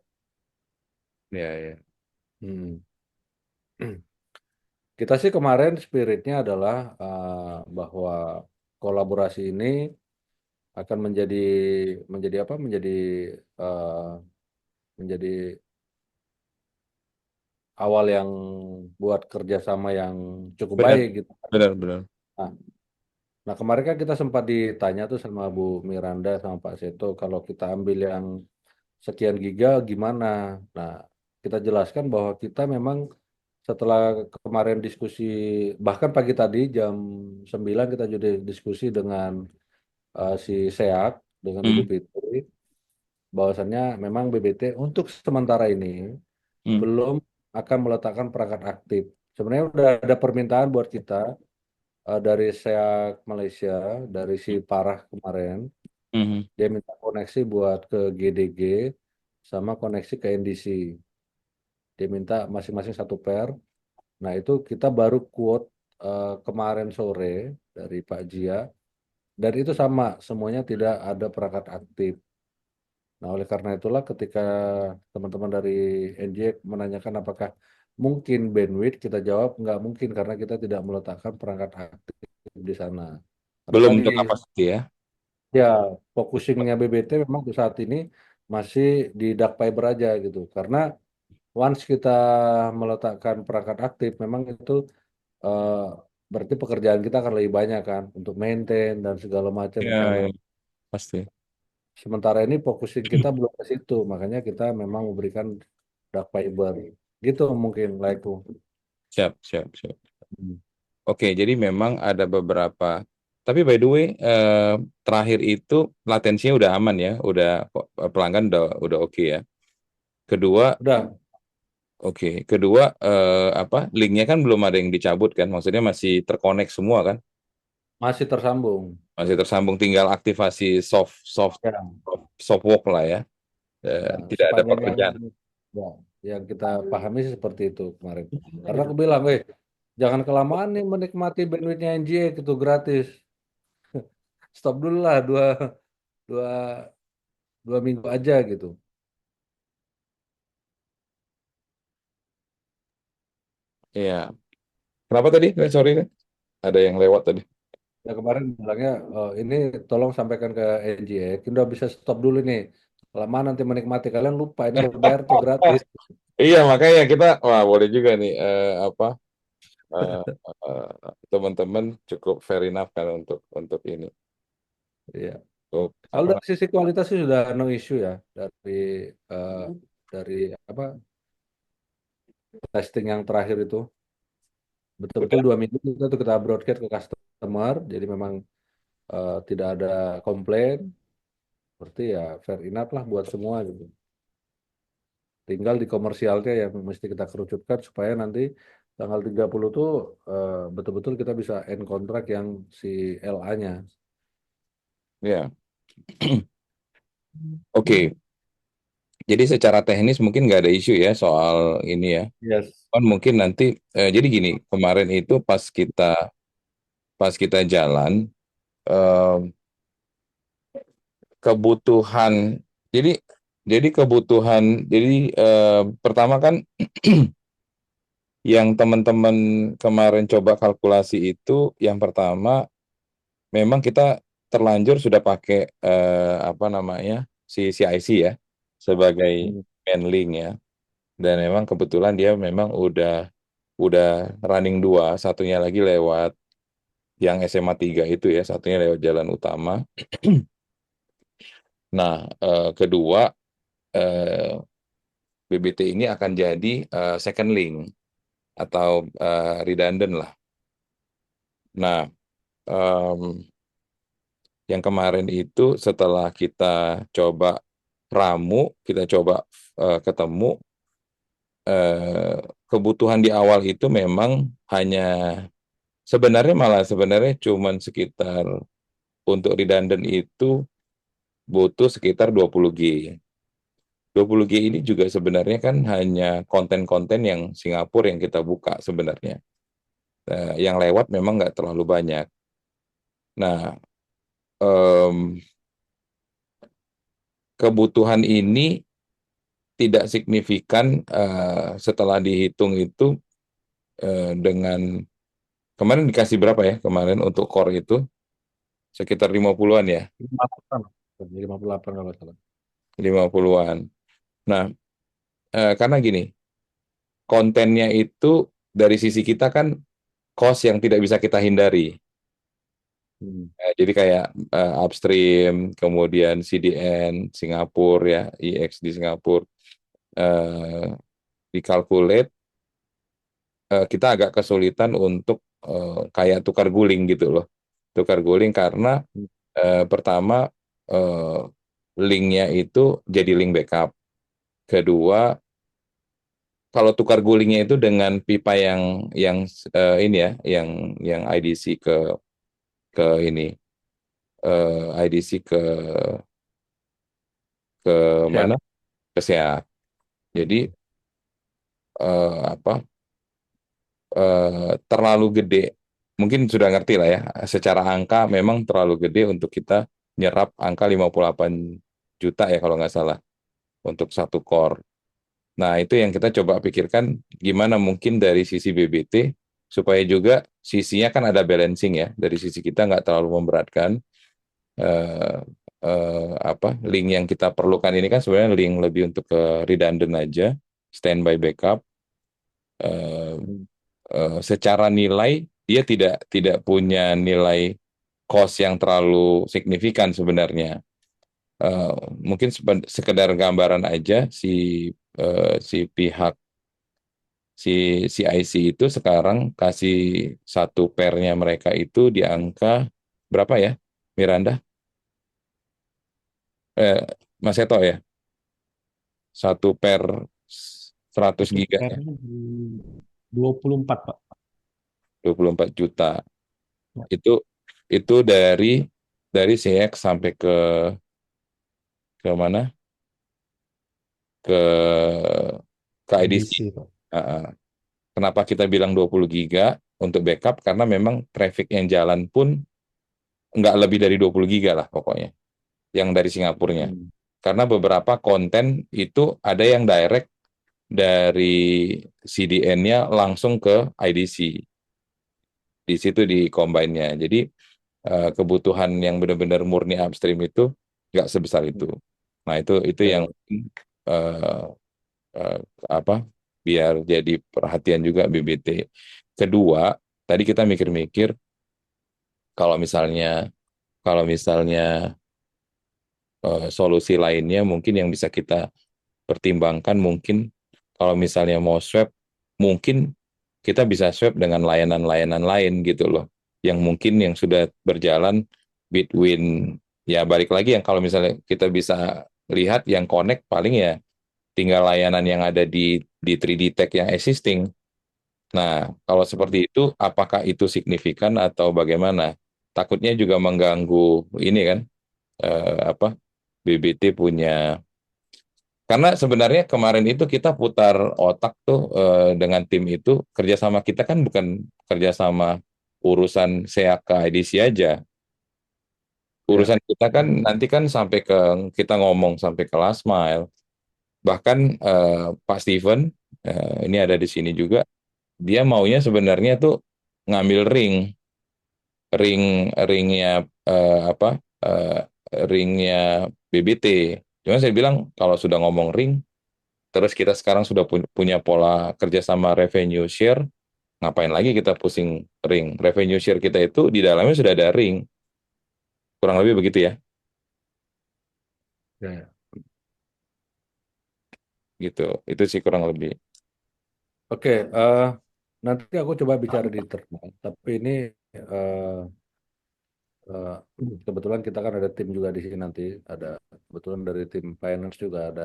Iya, iya. Hmm. Kita sih kemarin spiritnya adalah bahwa kolaborasi ini akan menjadi apa? Uh, menjadi awal yang buat kerjasama yang cukup Benar, baik gitu. benar, benar. Nah, nah, kemarin kan kita sempat ditanya tuh sama Bu Miranda sama Pak Seto kalau kita ambil yang sekian giga gimana. Nah, kita jelaskan bahwa kita memang setelah kemarin diskusi, bahkan pagi tadi jam 9 kita juga diskusi dengan si SEAK, dengan Ibu Hmm, Fitri, bahwasannya memang BBT untuk sementara ini hmm, belum akan meletakkan perangkat aktif. Sebenarnya udah ada permintaan buat kita dari SEAK Malaysia, dari si Parah kemarin, hmm. dia minta koneksi buat ke GDG sama koneksi ke NDC. Dia minta masing-masing 1 pair. Nah itu kita baru quote kemarin sore dari Pak Jia, dan itu sama, semuanya tidak ada perangkat aktif. Nah, oleh karena itulah ketika teman-teman dari NJ menanyakan apakah mungkin bandwidth, kita jawab nggak mungkin karena kita tidak meletakkan perangkat aktif di sana. Karena Belum tadi untuk kapasiti ya. ya focusingnya BBT memang untuk saat ini masih di dark fiber aja gitu. Karena once kita meletakkan perangkat aktif, memang itu eh, berarti pekerjaan kita akan lebih banyak kan untuk maintain dan segala macam Iya, ke sana. iya, pasti. Sementara ini focusing kita belum ke situ, makanya kita memang memberikan dark fiber. Gitu mungkin lah itu. Siap, siap, siap. Hmm. Oke, jadi memang ada beberapa. Tapi by the way, terakhir itu latensinya udah aman ya, udah pelanggan udah oke ya. Kedua, Udah, oke. Kedua, apa? Linknya kan belum ada yang dicabut kan? Maksudnya masih terkonek semua kan? masih tersambung. Masih tersambung, tinggal aktivasi soft soft Ya, soft work lah ya. ya Tidak ada sepanjang yang pekerjaan. ya, yang kita pahami sih seperti itu kemarin. Karena aku bilang, jangan kelamaan nih menikmati bandwidthnya NJ itu gratis. Stop dulu lah dua 2 minggu aja gitu. Iya. Kenapa tadi? Sorry, ada yang lewat tadi. Ya kemarin bilangnya, ini tolong sampaikan ke NJ, kita udah bisa stop dulu nih. Lama nanti menikmati, kalian lupa ini berbayar tuh gratis. Iya, makanya kita, wah boleh juga nih, apa, eh, eh, teman-teman cukup fair enough kan untuk ini. Iya. Untuk, Kalau apa, dari sisi kualitas sih sudah no issue ya eh, dari apa testing yang terakhir itu betul-betul udah, 2 minggu kita broadcast ke customer, jadi memang tidak ada komplain, berarti ya fair enough lah buat semua gitu. Tinggal di komersialnya yang mesti kita kerucutkan supaya nanti tanggal 30 tuh betul-betul kita bisa end kontrak yang si LA-nya. ya. Oke, jadi secara teknis mungkin nggak ada isu ya soal ini ya. Yes. Kan mungkin nanti, jadi gini, kemarin itu pas kita jalan, eh, kebutuhan, jadi pertama kan yang teman-teman kemarin coba kalkulasi itu, yang pertama memang kita terlanjur sudah pakai apa namanya si CIC ya sebagai Hmm. main link ya. Dan memang kebetulan dia memang udah running dua, satunya lagi lewat yang SMA 3 itu ya, satunya lewat jalan utama. Nah, kedua BBT ini akan jadi second link atau redundant lah. Nah, em, yang kemarin itu setelah kita coba ramu, kita coba ketemu, kebutuhan di awal itu memang hanya sebenarnya cuman sekitar untuk redundant itu butuh sekitar 20 G. 20 G ini juga sebenarnya kan hanya konten-konten yang Singapura yang kita buka sebenarnya. Yang lewat memang nggak terlalu banyak. Nah, em, kebutuhan ini tidak signifikan setelah dihitung itu dengan kemarin dikasih berapa ya kemarin untuk core itu sekitar 50-an ya, 58. Jadi 58 kalau nggak salah. 50-an. Nah, karena gini, kontennya itu dari sisi kita kan cost yang tidak bisa kita hindari. Hmm. Jadi kayak upstream, kemudian CDN Singapura ya, IX di Singapura eh, dikalkulate, kita agak kesulitan untuk kayak tukar guling gitu loh. Tukar guling karena Hmm. pertama eh, linknya itu jadi link backup. Kedua, kalau tukar gulingnya itu dengan pipa yang ini ya, yang IDC ke ini IDC ke Siap. mana? Ke SEAT. Jadi apa terlalu gede. Mungkin sudah ngerti lah ya. Secara angka memang terlalu gede untuk kita nyerap angka 58 juta ya kalau nggak salah untuk satu core. Nah, itu yang kita coba pikirkan gimana mungkin dari sisi BBT supaya juga sisinya kan ada balancing ya. Dari sisi kita nggak terlalu memberatkan eh, apa link yang kita perlukan ini kan sebenarnya link lebih untuk ke redundant aja, standby backup. Eh, Hmm. Secara nilai dia tidak punya nilai cost yang terlalu signifikan sebenarnya. Eh, Mungkin sekedar gambaran aja si pihak si CIC itu sekarang kasih satu pernya mereka itu di angka berapa ya, Miranda? Mas Eto ya, satu per 100 Itu giga ya, PR-nya di 24, Pak. 24 juta. Ya, Itu dari CX sampai ke mana? Ke IDC. IDC, Pak. Kenapa kita bilang 20 giga untuk backup? Karena memang traffic yang jalan pun nggak lebih dari 20 giga lah pokoknya, yang dari Singapurnya. Hmm. Karena beberapa konten itu ada yang direct dari CDN-nya langsung ke IDC. Di situ di combine-nya. Jadi kebutuhan yang benar-benar murni upstream itu nggak sebesar itu. Nah, itu yang Ya. eh, eh, apa biar jadi perhatian juga BBT. Kedua, tadi kita mikir-mikir kalau misalnya kalau misalnya solusi lainnya mungkin yang bisa kita pertimbangkan mungkin kalau misalnya mau swap mungkin kita bisa swap dengan layanan-layanan lain gitu loh yang mungkin yang sudah berjalan between ya balik lagi yang kalau misalnya kita bisa lihat yang connect paling ya tinggal layanan yang ada di 3D Tech yang existing. Nah, kalau Hmm. seperti itu apakah itu signifikan atau bagaimana? Takutnya juga mengganggu ini kan apa BBT punya karena sebenarnya kemarin itu kita putar otak tuh dengan tim itu kerjasama kita kan bukan kerjasama urusan SEAK IDC aja. Ya. Urusan kita kan nanti kan sampai ke kita ngomong sampai ke last mile. Bahkan Pak Steven ini ada di sini juga. Dia maunya sebenarnya tuh ngambil ring. ringnya apa ringnya BBT. Cuma saya bilang kalau sudah ngomong ring, terus kita sekarang sudah punya pola kerjasama revenue share, ngapain lagi kita pusing ring? Revenue share kita itu di dalamnya sudah ada ring, kurang lebih begitu ya, Ya, ya. gitu. Itu sih kurang lebih. Oke, nanti aku coba bicara di internal. Tapi ini eh, eh, kebetulan kita kan ada tim juga di sini nanti. Ada kebetulan dari tim finance juga ada.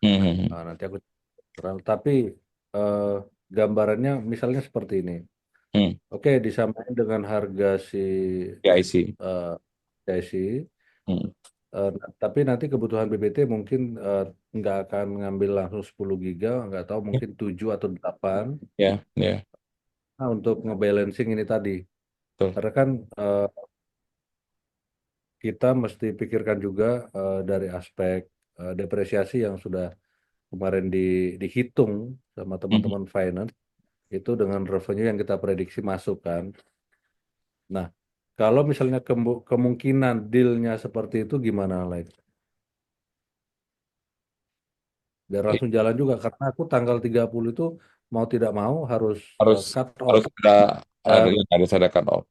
Hmm, hmm, hmm. Nanti aku tapi eh, gambarannya misalnya seperti ini. Hmm, Oke, disamain dengan harga si ya, I see. eh, IC. Hmm, Tapi nanti kebutuhan BBT mungkin nggak akan ngambil langsung 10 giga, nggak tahu ya, mungkin 7 atau 8. ya, ya, Nah, untuk ngebalancing ini tadi. betul. Karena kan eh, kita mesti pikirkan juga dari aspek depresiasi yang sudah kemarin dihitung sama Hmm. teman-teman finance itu dengan revenue yang kita prediksi masuk kan. Nah, kalau misalnya kemungkinan dealnya seperti itu gimana, Lex? Biar langsung jalan juga karena aku tanggal 30 itu mau tidak mau harus Harus cut off. harus ada Dan harus ada cut off.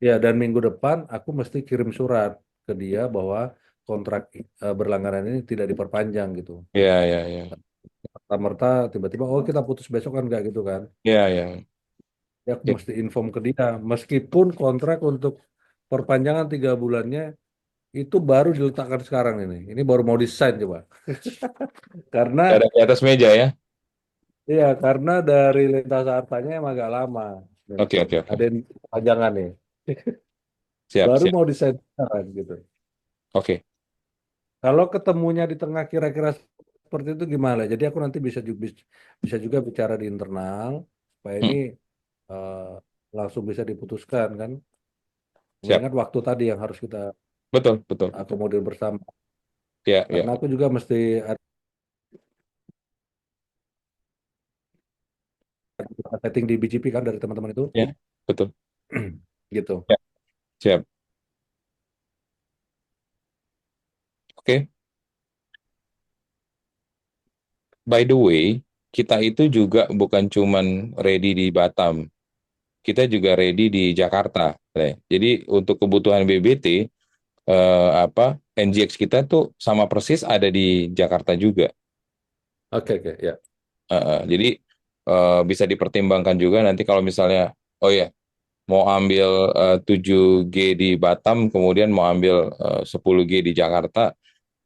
ya dan minggu depan aku mesti kirim surat ke dia bahwa kontrak berlangganan ini tidak diperpanjang gitu. Ya, ya, ya, Merta tiba-tiba oh kita putus besok kan nggak gitu kan. ya, ya, Ya aku ya. mesti inform ke dia meskipun kontrak untuk perpanjangan 3 bulannya itu baru diletakkan sekarang ini. Ini baru mau desain coba. Karena Ada di atas meja ya. iya karena dari lintas hartanya emang agak lama. Oke, oke, oke. Ada yang perpanjangan nih. Siap, Baru siap. mau desain sekarang gitu. Oke, Kalau ketemunya di tengah kira-kira seperti itu gimana? Jadi aku nanti bisa juga bicara di internal supaya ini hmm, eh, langsung bisa diputuskan kan. siap. Mengingat waktu tadi yang harus kita Betul, betul, betul. akomodir bersama. Ya, ya, Karena aku juga mesti ada setting di BGP kan dari teman-teman itu. ya, betul. Gitu. Ya, siap. Oke. By the way, kita itu juga bukan cuman ready di Batam, kita juga ready di Jakarta. Jadi untuk kebutuhan BBT, NGX kita tuh sama persis ada di Jakarta juga. Oke, oke, ya. Jadi bisa dipertimbangkan juga nanti kalau misalnya, oh ya, mau ambil 7G di Batam, kemudian mau ambil 10G di Jakarta,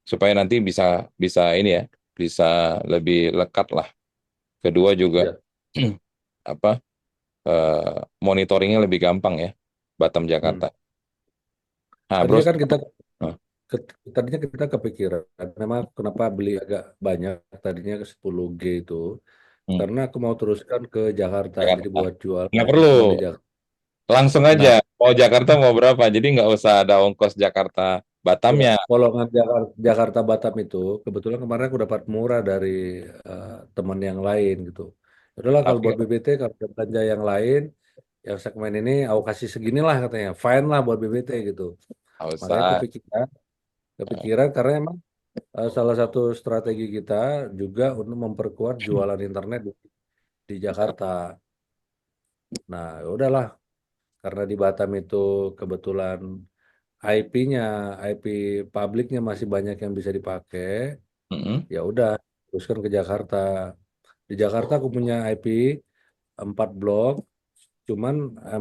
supaya nanti bisa bisa ini ya, bisa lebih lekat lah. Kedua juga Ya. apa monitoringnya lebih gampang ya, Batam Hmm. Jakarta. Nah, bro, Tadinya kan kita nah, tadinya kita kepikiran memang kenapa beli agak banyak tadinya ke 10G itu hmm, karena aku mau teruskan ke Jakarta jadi Jakarta. buat jual Nggak perlu, teman-teman di Jakarta. langsung aja. Nah, Mau Jakarta mau berapa? Jadi nggak usah ada ongkos Jakarta ya, Batamnya. golongan Jakarta Batam itu kebetulan kemarin aku dapat murah dari teman yang lain gitu. Udahlah kalau buat Oke, BBT kalau ada belanja yang lain yang segmen ini aku kasih seginilah katanya fine lah buat BBT gitu. nggak Makanya usah. kepikiran karena emang salah satu strategi kita juga untuk memperkuat jualan internet di Jakarta. Nah, ya udahlah karena di Batam itu kebetulan IP-nya, IP publiknya masih banyak yang bisa dipakai. Mm-mm. Ya udah, teruskan ke Jakarta. Di Jakarta aku punya IP 4 blok, cuman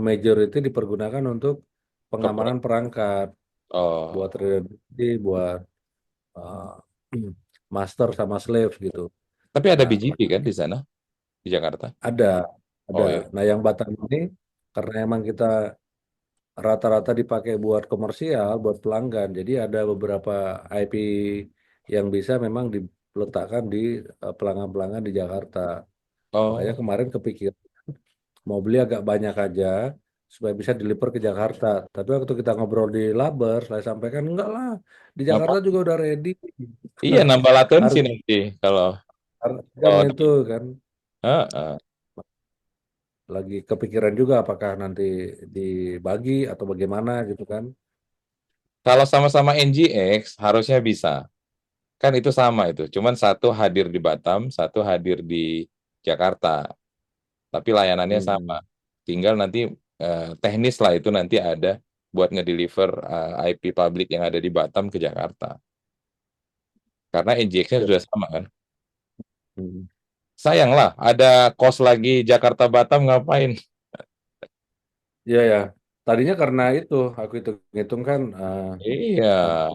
majority dipergunakan untuk Corporate. pengamanan perangkat, buat Oh, redundancy, buat eh, master sama slave gitu. tapi ada Nah, BGP kan di sana di Jakarta? ada, ada. Oh ya. Nah, yang Batam ini karena emang kita rata-rata dipakai buat komersial, buat pelanggan. Jadi ada beberapa IP yang bisa memang diletakkan di pelanggan-pelanggan di Jakarta. Makanya Oh, kemarin kepikir mau beli agak banyak aja supaya bisa deliver ke Jakarta. Tapi waktu kita ngobrol di Laber, saya sampaikan enggak lah, di apa? Jakarta juga udah ready. Iya, nambah latensi Harga nanti kalau kan oh, itu kan. Heeh. lagi kepikiran juga apakah nanti dibagi atau bagaimana gitu kan. Kalau sama-sama NGX harusnya bisa. Kan itu sama itu. Cuman satu hadir di Batam, satu hadir di Jakarta. Tapi layanannya sama. Hmm. Tinggal nanti teknis lah itu nanti ada buat ngedeliver IP public yang ada di Batam ke Jakarta. Karena NGX-nya Ya. sudah sama kan. Hmm. Sayang lah, ada kos lagi Jakarta Batam ngapain? Iya ya. Tadinya karena itu aku hitung-hitung kan Iya.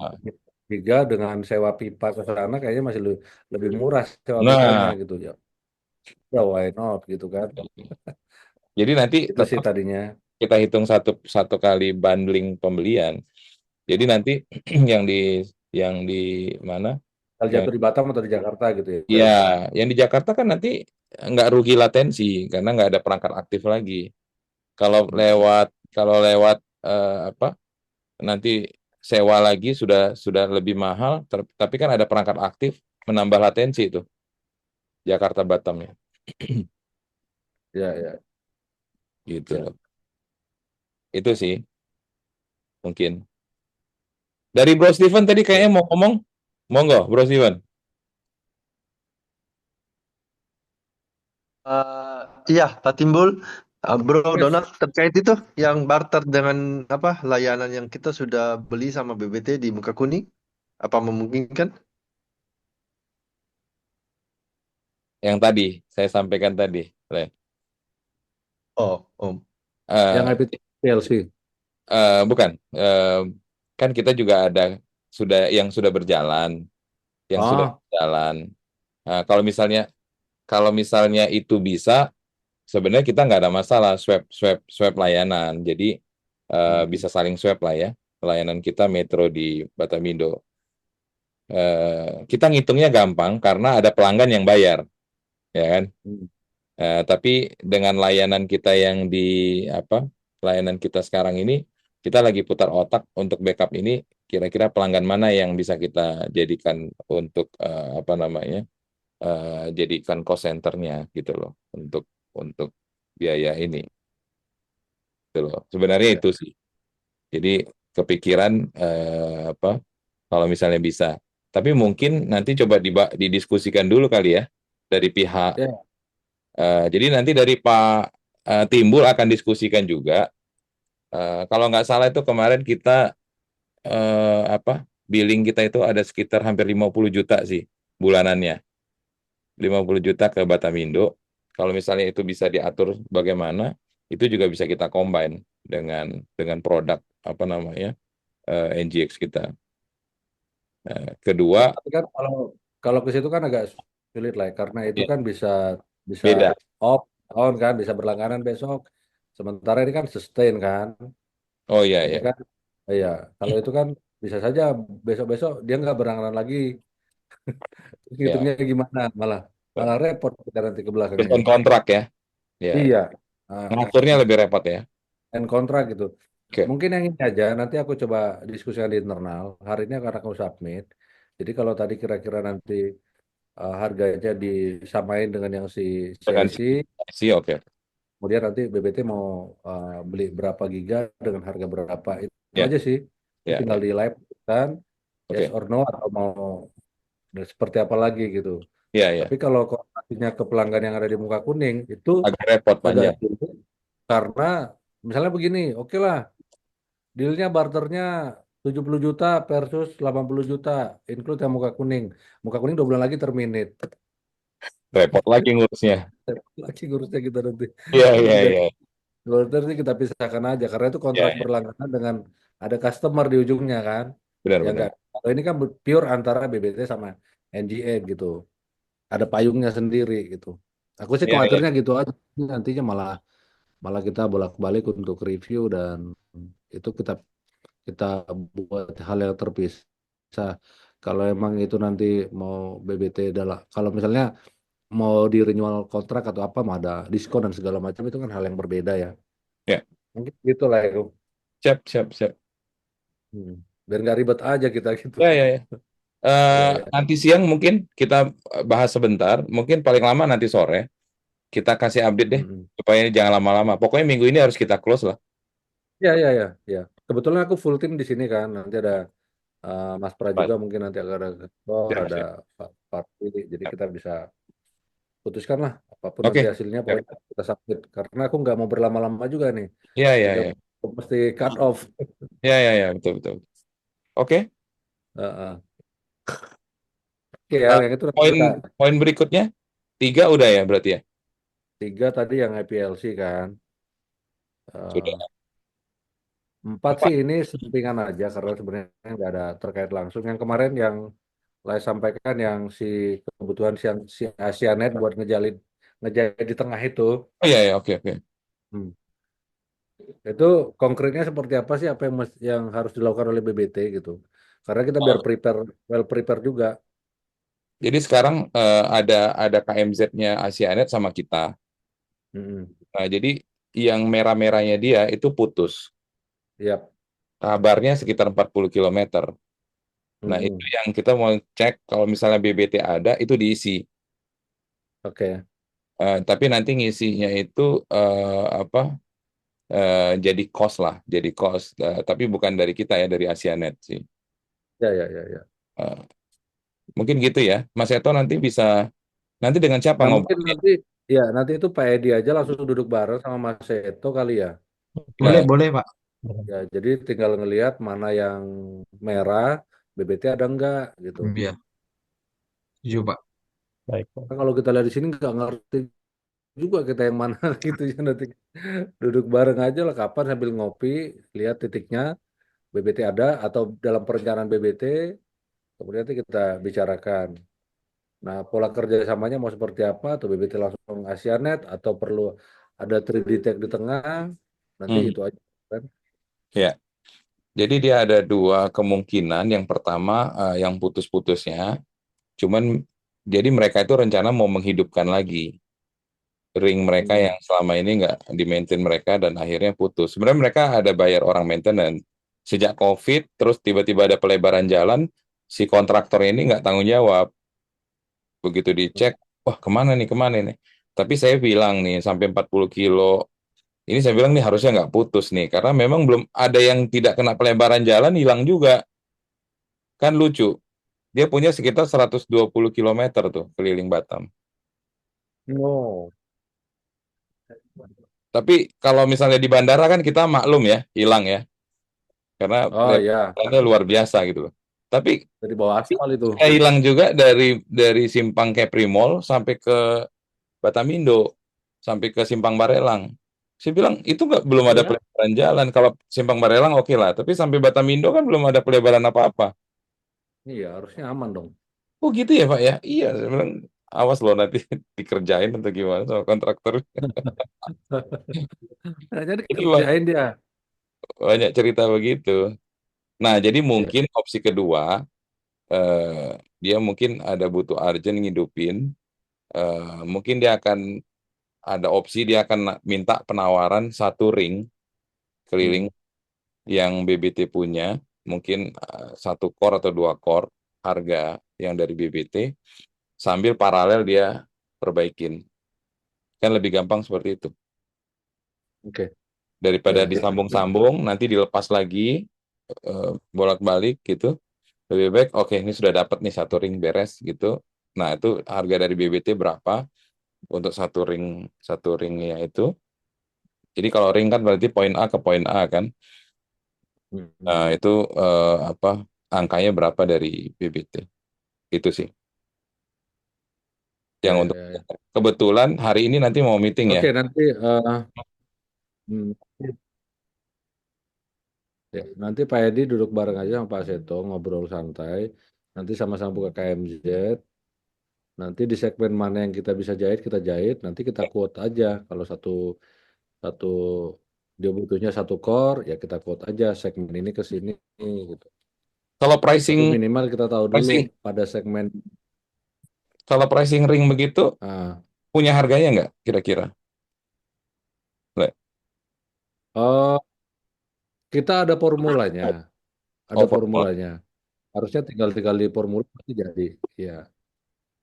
tiga dengan sewa pipa ke sana kayaknya masih lebih murah sewa pipanya Nah, gitu ya. Ya why not gitu kan. jadi nanti Itu sih tetap tadinya. kita hitung satu satu kali bundling pembelian. Jadi nanti yang di yang di mana? Kalau Yang jatuh di Batam atau di Jakarta gitu ya. ya, yang di Jakarta kan nanti nggak rugi latensi karena nggak ada perangkat aktif lagi. Kalau Hmm. lewat kalau lewat apa nanti sewa lagi sudah lebih mahal, tapi kan ada perangkat aktif menambah latensi itu Jakarta Batam ya, Ya ya gitu ya. loh. Itu sih mungkin. Dari Bro Steven tadi Ya. kayaknya mau ngomong, monggo Bro Steven. Eh, iya, Pak Timbul, Bro Yes. Donald terkait itu yang barter dengan apa layanan yang kita sudah beli sama BBT di Muka Kuning, apa memungkinkan? Yang tadi saya sampaikan tadi, Le. Oh, Om. Yang Eh, IPTV PLC. bukan, kan kita juga ada sudah berjalan, yang sudah Oh, berjalan. Kalau misalnya itu bisa, sebenarnya kita nggak ada masalah swab swab swab layanan. Jadi hmm. bisa saling swab lah ya. Layanan kita Metro di Batamindo. Kita ngitungnya gampang karena ada pelanggan yang bayar, ya kan? Hmm. Tapi dengan layanan kita yang di apa? Layanan kita sekarang ini, kita lagi putar otak untuk backup ini. Kira-kira pelanggan mana yang bisa kita jadikan untuk apa namanya? Jadikan cost centernya gitu loh untuk biaya ini gitu loh. Sebenarnya Ya. itu sih. Jadi kepikiran apa kalau misalnya bisa. Tapi mungkin nanti coba didiskusikan dulu kali ya dari pihak. Ya. Jadi nanti dari Pak Timbul akan diskusikan juga. Kalau nggak salah itu kemarin kita apa billing kita itu ada sekitar hampir 50 juta sih bulanannya. 50 juta ke Batamindo. Kalau misalnya itu bisa diatur bagaimana, itu juga bisa kita combine dengan produk apa namanya NGX kita. Ya, Kedua, tapi kan kalau kalau ke situ kan agak sulit lah ya, karena itu ya, kan bisa bisa beda. off on kan bisa berlangganan besok. Sementara ini kan sustain kan. Oh iya Ini ya, kan iya, kalau itu kan bisa saja besok-besok dia nggak berlangganan lagi. Terus ya. ngitungnya gimana? Malah malah repot kita nanti ke belakangnya. Based kontrak ya. Ya, Iya. ngaturnya lebih repot ya. And kontrak gitu. Oke, Mungkin yang ini aja nanti aku coba diskusikan di internal. Hari ini karena aku submit. Jadi kalau tadi kira-kira nanti harganya disamain dengan yang si dengan CIC, sih oke. kemudian nanti BBT mau beli berapa giga dengan harga berapa. Itu Ya, aja sih. Itu ya, tinggal ya. di live kan, yes Oke. or no atau mau seperti apa lagi gitu. Ya, ya. Tapi kalau kontraknya ke pelanggan yang ada di Muka Kuning itu Agak repot agak panjang. sulit karena misalnya begini, oke lah, dealnya barternya 70 juta versus 80 juta, include yang Muka Kuning. Muka Kuning 2 bulan lagi terminate. Repot lagi ngurusnya. Lagi ngurusnya kita nanti. Iya, Itu iya, tidak iya. Border sih kita pisahkan aja karena itu Iya, kontrak iya. berlangganan dengan ada customer di ujungnya kan. Ya Benar-benar. enggak. Kalau ini kan pure antara BBT sama NGA gitu. Ada payungnya sendiri gitu. Aku sih Iya, iya. khawatirnya gitu aja. Nantinya malah malah kita bolak-balik untuk review dan itu kita kita buat hal yang terpisah. Kalau emang itu nanti mau BBT adalah kalau misalnya mau di renewal kontrak atau apa mau ada diskon dan segala macam itu kan hal yang berbeda ya. Ya, Mungkin gitu lah itu. siap, siap, siap. Biar nggak ribet aja kita gitu. Ya, ya, ya. Ya, ya. Nanti siang mungkin kita bahas sebentar, mungkin paling lama nanti sore. kita kasih update deh Mm-mm. supaya jangan lama-lama. Pokoknya minggu ini harus kita close lah. Ya, ya, ya, ya. Kebetulan aku full tim di sini kan. Nanti ada Mas Pra Baik. juga mungkin nanti akan ada kantor, Siap, ada siap. Pak Parti. Jadi kita bisa putuskan lah apapun nanti Oke. hasilnya. Siap. Pokoknya kita submit. Karena aku nggak mau berlama-lama juga nih. Ya, ya, Udah ya. mesti cut off. Ya, ya, ya, betul, betul. Oke. Heeh. Oke ya, Eh, yang itu nanti poin kita poin berikutnya 3 udah ya berarti ya. 3 tadi yang IPLC kan. Eh, Sudah. 4 Empat. sih ini sampingan aja karena sebenarnya nggak ada terkait langsung. Yang kemarin yang saya sampaikan yang kebutuhan si Asianet buat ngejahit di tengah itu. Oh iya, ya, oke, oke. Hmm. Itu konkretnya seperti apa sih apa yang harus dilakukan oleh BBT gitu. Karena kita biar well prepare juga. Jadi sekarang ada KMZ-nya Asianet sama kita. Mm-mm. Nah, jadi yang merah-merahnya dia itu putus. Yap. Kabarnya sekitar 40 kilometer. Nah, itu Mm-mm. yang kita mau cek kalau misalnya BBT ada itu diisi. Oke. Tapi nanti ngisinya itu apa? Jadi cost lah, jadi cost. Tapi bukan dari kita ya, dari Asianet sih. Ya, ya, ya, ya. Eh, Mungkin gitu ya. Mas Eto nanti bisa nanti dengan siapa Nah, mungkin ngobrolnya? nanti itu Pak Edi aja langsung duduk bareng sama Mas Seto kali ya. Boleh, Ya, boleh, Pak. Ya, jadi tinggal ngelihat mana yang merah, BBT ada enggak gitu. Iya, setuju, Pak. Baik, Pak. Kan kalau kita lihat di sini nggak ngerti juga kita yang mana gitu ya nanti duduk bareng aja lah kapan sambil ngopi, lihat titiknya BBT ada atau dalam perencanaan BBT, kemudian nanti kita bicarakan. Nah, pola kerjasamanya mau seperti apa, atau BBT langsung Asianet, atau perlu ada 3D Tech di tengah, nanti hmm, itu aja kan. ya. Jadi dia ada dua kemungkinan. Yang pertama yang putus-putusnya, cuman jadi mereka itu rencana mau menghidupkan lagi ring mereka Hmm. yang selama ini nggak di-maintain mereka dan akhirnya putus. Sebenarnya mereka ada bayar orang maintenance. Sejak COVID, terus tiba-tiba ada pelebaran jalan, si kontraktor ini nggak tanggung jawab. Begitu dicek, wah kemana nih? Tapi saya bilang nih, sampai 40 kilo, ini saya bilang nih harusnya nggak putus nih, karena memang belum ada yang tidak kena pelebaran jalan, hilang juga. Kan lucu, dia punya sekitar 120 kilometer tuh keliling Batam. No. Tapi kalau misalnya di bandara kan kita maklum ya, hilang ya. Karena Oh ya, lebarannya luar biasa gitu loh. Tapi dari bawah aspal itu. saya hilang juga dari Simpang Kepri Mall sampai ke Batamindo, sampai ke Simpang Barelang. Saya bilang itu nggak belum Oh ada ya, pelebaran jalan. Kalau Simpang Barelang oke lah, tapi sampai Batamindo kan belum ada pelebaran apa-apa. iya harusnya aman dong. Oh gitu ya Pak ya? Iya, saya bilang awas loh nanti dikerjain atau gimana sama kontraktor. Nah, jadi Jadi kerjain dia. banyak cerita begitu. Nah, jadi Iya. mungkin opsi kedua, dia mungkin ada butuh urgent ngidupin. Mungkin dia akan ada opsi dia akan minta penawaran satu ring keliling Hmm. yang BBT punya, mungkin satu core atau dua core harga yang dari BBT, sambil paralel dia perbaikin. Kan lebih gampang seperti itu. Oke. Daripada Ya. disambung-sambung, nanti dilepas lagi, bolak-balik gitu. Lebih baik, oke ini sudah dapat nih satu ring beres gitu. Nah, itu harga dari BBT berapa untuk satu ringnya itu. Jadi kalau ring kan berarti poin A ke poin A kan. Nah, Hmm. itu apa angkanya berapa dari BBT. Itu sih. Yang Ya, untuk ya, ya. kebetulan hari ini nanti mau meeting ya. Oke, nanti hmm, nanti Pak Edi duduk bareng aja sama Pak Seto ngobrol santai. Nanti sama-sama buka KMZ. Nanti di segmen mana yang kita bisa jahit kita jahit. Nanti kita quote aja kalau satu satu dia butuhnya satu core ya kita quote aja segmen ini ke sini gitu. Kalau Tapi pricing minimal kita tahu dulu pricing pada segmen kalau pricing ring begitu ah, punya harganya nggak kira-kira? Le- oh kita ada formulanya, ada Oh, formula. formulanya. Harusnya tinggal tinggal di formula pasti jadi. Ya.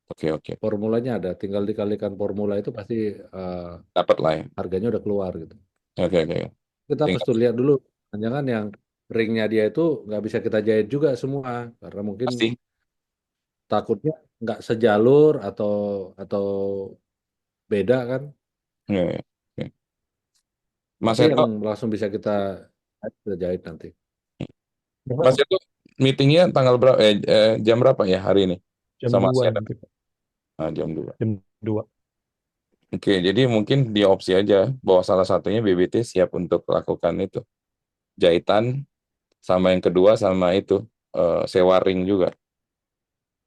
Oke. Formulanya ada, tinggal dikalikan formula itu pasti Dapat lah ya. harganya udah keluar gitu. Oke. Kita harus Tinggal tuh lihat dulu, jangan yang ringnya dia itu nggak bisa kita jahit juga semua, karena mungkin pasti. takutnya nggak sejalur atau beda kan. Ya. Oke. Mas Tapi yang Seto, langsung bisa kita jahit nanti. Mas Seto meetingnya tanggal berapa? Jam berapa ya hari ini? Jam Sama 2 saya nanti, Pak. jam 2. Jam 2. Oke, jadi mungkin di opsi aja bahwa salah satunya BBT siap untuk lakukan itu jahitan, sama yang kedua sama itu sewa ring juga.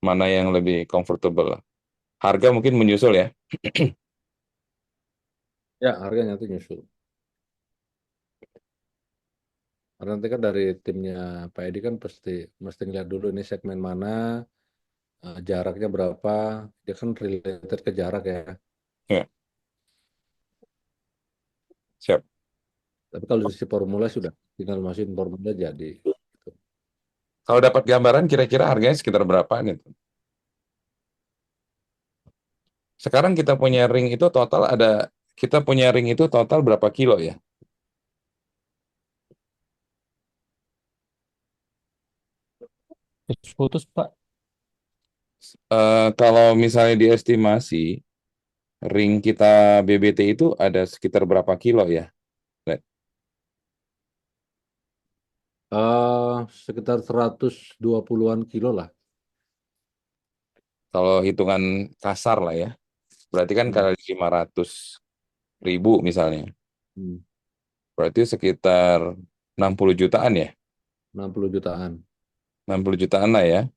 Mana yang lebih comfortable lah. Harga mungkin menyusul ya. Ya, harganya nanti nyusul. Karena nanti kan dari timnya Pak Edi kan mesti ngeliat dulu ini segmen mana, jaraknya berapa. Dia kan related ke jarak ya. Ya, siap. Tapi kalau di sisi formula sudah tinggal masukin formula jadi. Gitu. Kalau dapat gambaran kira-kira harganya sekitar berapa gitu. Sekarang kita punya ring itu total berapa kilo ya? Terus putus, Pak. Kalau misalnya diestimasi ring kita BBT itu ada sekitar berapa kilo ya? Red? Sekitar 120-an kilo lah. Kalau hitungan kasar lah ya. Berarti kan Hmm. kali 500.000 misalnya. Hmm. Berarti sekitar 60 jutaan ya. 60 jutaan. 60 jutaan lah ya Ya,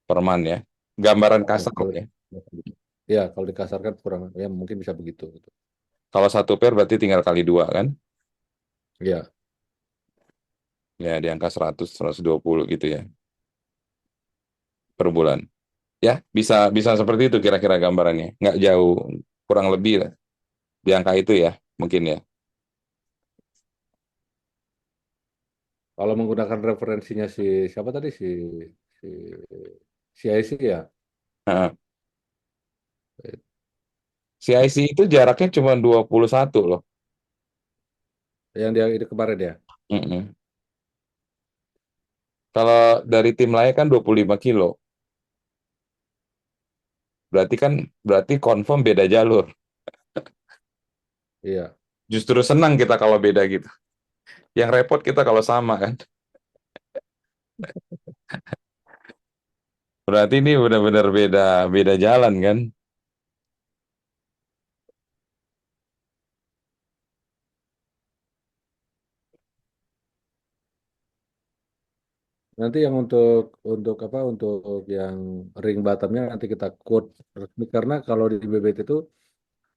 per man ya. Gambaran ya, kasar kalau ya. ya kalau dikasarkan kurang ya mungkin bisa begitu gitu. Kalau satu pair berarti tinggal kali 2 kan? Ya, Ya di angka 100, 120 gitu ya per bulan. Ya bisa seperti itu kira-kira gambarannya. Nggak jauh, kurang lebih lah di angka itu ya mungkin ya. kalau menggunakan referensinya si siapa tadi si CIC ya. Nah, CIC itu jaraknya cuma 21 loh. Yang dia itu kemarin ya. Mm-mm. Kalau dari tim lain kan 25 kilo. Berarti confirm beda jalur. Iya. Justru senang kita kalau beda gitu. Yang repot kita kalau sama kan. Berarti ini benar-benar beda jalan kan. Nanti yang untuk apa untuk yang ring bottomnya nanti kita quote resmi karena kalau di BBT itu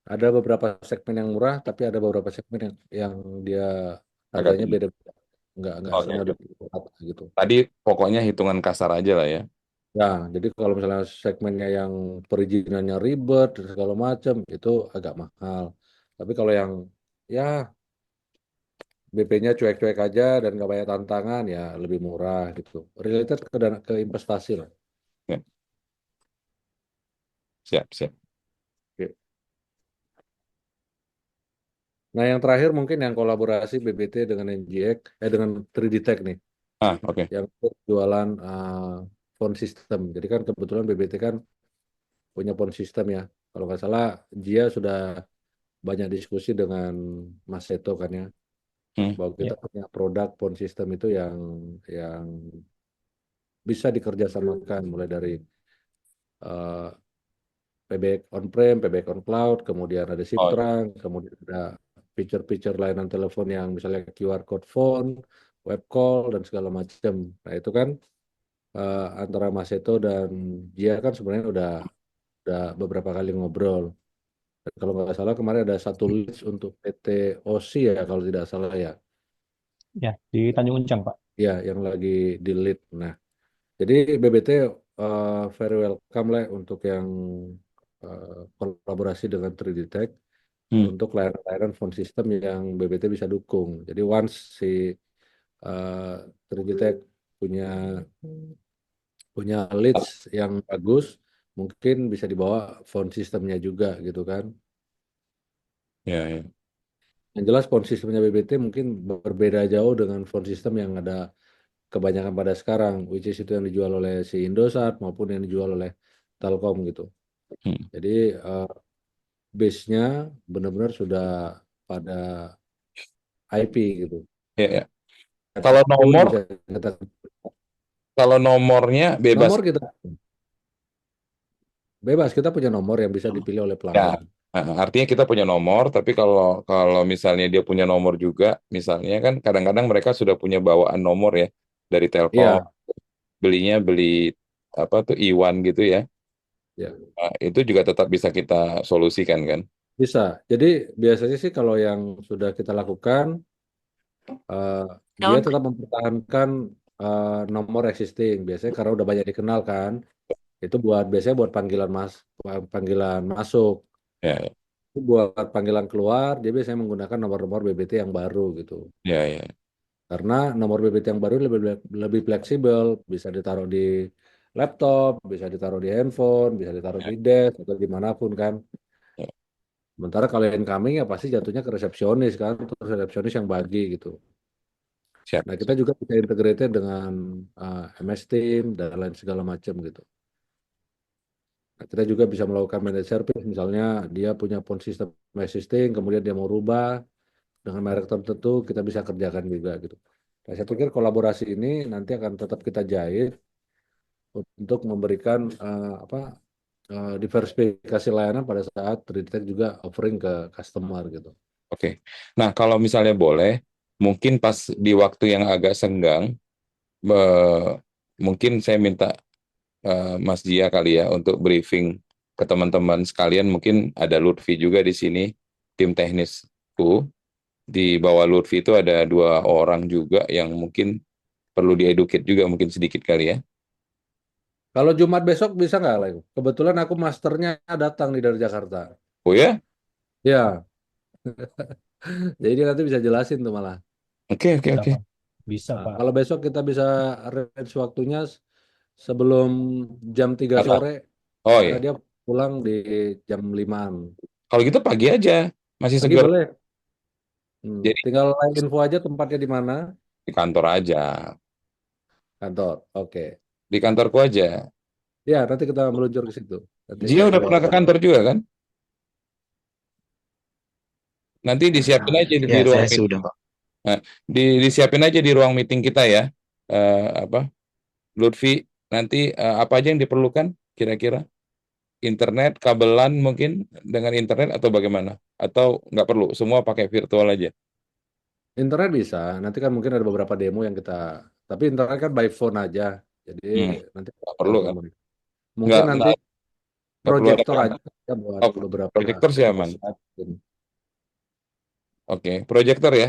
ada beberapa segmen yang murah tapi ada beberapa segmen yang dia Agak harganya tinggi. beda nggak semua Oke. rata gitu. Tadi pokoknya hitungan kasar aja lah ya. Ya, jadi kalau misalnya segmennya yang perizinannya ribet dan segala macam itu agak mahal. Tapi kalau yang ya BP-nya cuek-cuek aja dan nggak banyak tantangan ya lebih murah gitu. Related ke investasi lah. Ya, siap. Oke. Nah, yang terakhir mungkin yang kolaborasi BBT dengan NGX, dengan 3D Tech nih, Oke. yang untuk jualan phone system. Jadi kan kebetulan BBT kan punya phone system ya. Kalau nggak salah, Jia sudah banyak diskusi dengan Mas Seto kan ya, Hmm. bahwa Ya. kita punya produk phone system itu yang bisa dikerjasamakan mulai dari eh, PBX on-prem, PBX on-cloud, kemudian ada SIM Oh, trunk, kemudian ada fitur-fitur layanan telepon yang misalnya QR code phone, web call, dan segala macam. Nah, itu kan antara Mas Seto dan Jia kan sebenarnya udah beberapa kali ngobrol. Dan kalau nggak salah kemarin ada satu list untuk PT OSI ya, kalau tidak salah ya. Ya, di Tanjung Uncang, Pak. Ya, yang lagi di lead. Nah, jadi BBT very welcome lah untuk yang kolaborasi dengan 3D Tech hmm. untuk layanan-layanan phone system yang BBT bisa dukung. Jadi once si uh, 3D Tech punya punya leads yang bagus, mungkin bisa dibawa phone sistemnya juga gitu kan. Ya, ya. Yang jelas phone sistemnya BBT mungkin berbeda jauh dengan phone sistem yang ada kebanyakan pada sekarang, which is itu yang dijual oleh si Indosat maupun yang dijual oleh Telkom gitu. Hmm. Jadi base-nya benar-benar sudah pada IP gitu. Ya, ya. Kalau Pun nomor, bisa kita kalau nomornya bebas. nomor kita bebas, kita punya nomor yang bisa dipilih oleh Ya, pelanggan. artinya kita punya nomor, tapi kalau kalau misalnya dia punya nomor juga, misalnya kan kadang-kadang mereka sudah punya bawaan nomor ya dari Telkom, Iya, belinya beli apa tuh Iwan gitu ya. ya, Nah, itu juga tetap bisa kita solusikan kan? bisa. Jadi biasanya sih kalau yang sudah kita lakukan, eh, dia tetap mempertahankan nomor existing. Biasanya karena udah banyak dikenal kan, itu biasanya buat panggilan masuk. Ya, ya, Itu buat panggilan keluar, dia biasanya menggunakan nomor-nomor BBT yang baru gitu. ya, ya. Karena nomor BBT yang baru lebih fleksibel, bisa ditaruh di laptop, bisa ditaruh di handphone, bisa ditaruh di desk atau dimanapun kan. Ya. Sementara kalau incoming ya pasti jatuhnya ke resepsionis kan, terus resepsionis yang bagi gitu. Siap. Nah kita juga bisa integrated dengan MS Team dan lain segala macam gitu. Nah, kita juga bisa melakukan managed service, misalnya dia punya phone system existing, kemudian dia mau rubah dengan merek tertentu, kita bisa kerjakan juga gitu. Nah, saya pikir kolaborasi ini nanti akan tetap kita jahit untuk memberikan diversifikasi layanan pada saat Tridtech juga offering ke customer gitu. Oke. Nah, kalau misalnya boleh, mungkin pas di waktu yang agak senggang, eh, mungkin saya minta Mas Jia kali ya untuk briefing ke teman-teman sekalian. Mungkin ada Lutfi juga di sini, tim teknisku. Di bawah Lutfi itu ada 2 orang juga yang mungkin perlu dieducate juga mungkin sedikit kali ya. Kalau Jumat besok bisa nggak, Leng? Kebetulan aku masternya datang nih dari Jakarta. Oh ya? Ya, jadi dia nanti bisa jelasin tuh malah. Oke, oke, Bisa, oke. Pak. Bisa, Nah, Pak. kalau besok kita bisa arrange waktunya sebelum jam 3 Apa? sore, Oh karena ya. dia pulang di jam 5-an. Kalau gitu pagi aja, masih Pagi segar. boleh. Jadi Tinggal info aja tempatnya di mana. di kantor aja, Kantor. Oke. di kantorku aja. Ya, nanti kita meluncur ke situ. Nanti Jia saya udah bawa pernah ke ke. kantor juga kan? Nanti disiapin aja di Ya, ruang saya meeting. sudah, Pak. Nah, disiapin aja di ruang meeting kita ya. Apa? Lutfi, nanti apa aja yang diperlukan kira-kira? Internet, kabelan mungkin dengan internet atau bagaimana? Atau nggak perlu, semua pakai virtual aja? Internet bisa. Nanti kan mungkin ada beberapa demo yang kita. Tapi internet kan by phone aja. Jadi nanti Nggak kita perlu kan? komunikasi. Mungkin nanti Nggak perlu ada proyektor kamera. aja ya buat Oh, beberapa proyektor sih aman. slide. Oke, proyektor ya.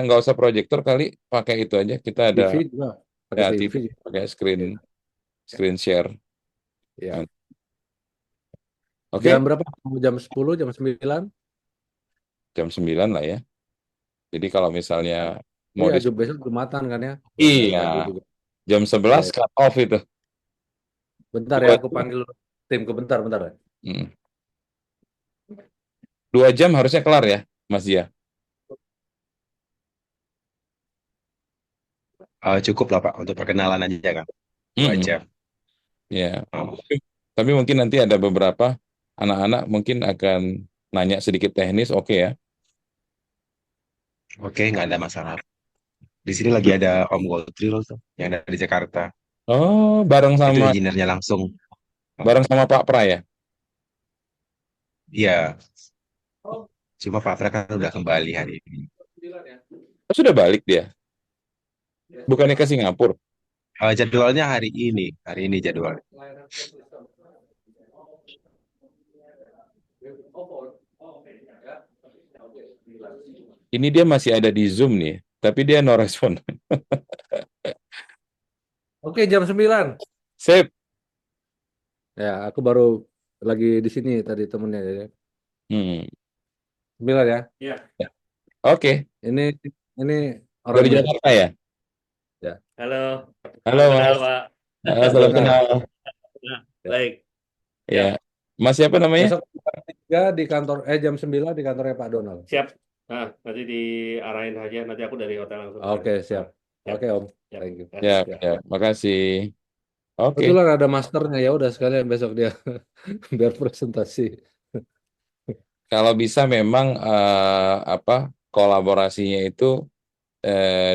Nggak usah proyektor kali, pakai itu aja. Kita ada TV juga pakai ya TV. TV, pakai screen Ya. screen share. Ya. Jam Oke, berapa? Jam 10, jam 9? jam 9 lah ya. Jadi kalau misalnya mau Iya, di besok Jumatan kan ya. Dari iya, pagi juga. jam 11 Ya. cut off itu. Bentar ya, Dua, aku panggil tim ke bentar ya. mm. 2 jam harusnya kelar ya, Mas Dia. Cukup lah, Pak, untuk perkenalan aja kan. 2 jam. Ya. Oh, Tapi mungkin nanti ada beberapa anak-anak mungkin akan nanya sedikit teknis, oke ya. oke, nggak ada masalah. Di sini lagi ada Om Gotril tuh, yang dari Jakarta. Oh, Itu engineer-nya langsung. bareng sama Pak Pra ya. Iya, cuma Pak Fra kan udah kembali hari ini. Oh, sudah balik dia. Bukannya ke Singapura. Jadwalnya hari ini jadwal. Ini dia masih ada di Zoom nih, tapi dia no respon. Oke, jam 9. Sip. Ya, aku baru lagi di sini tadi temennya ya. Hmm. 9 ya. Ya. Oke, Ini dari orangnya. Jakarta ya. Ya. Halo, Halo salam kenal Mas. Pak. Salam Kenal. kenal. Baik. Ya. Mas siapa namanya? Besok jam 9 di kantornya Pak Donald. Siap. Nah, nanti diarahin aja. Nanti aku dari hotel langsung ke Oke, sana. siap. Siap. Oke, Om. Siap. Thank you. Kasih. Ya, ya. Makasih. Oke. Kebetulan ada masternya, ya udah sekalian besok dia biar presentasi. Kalau bisa memang kolaborasinya itu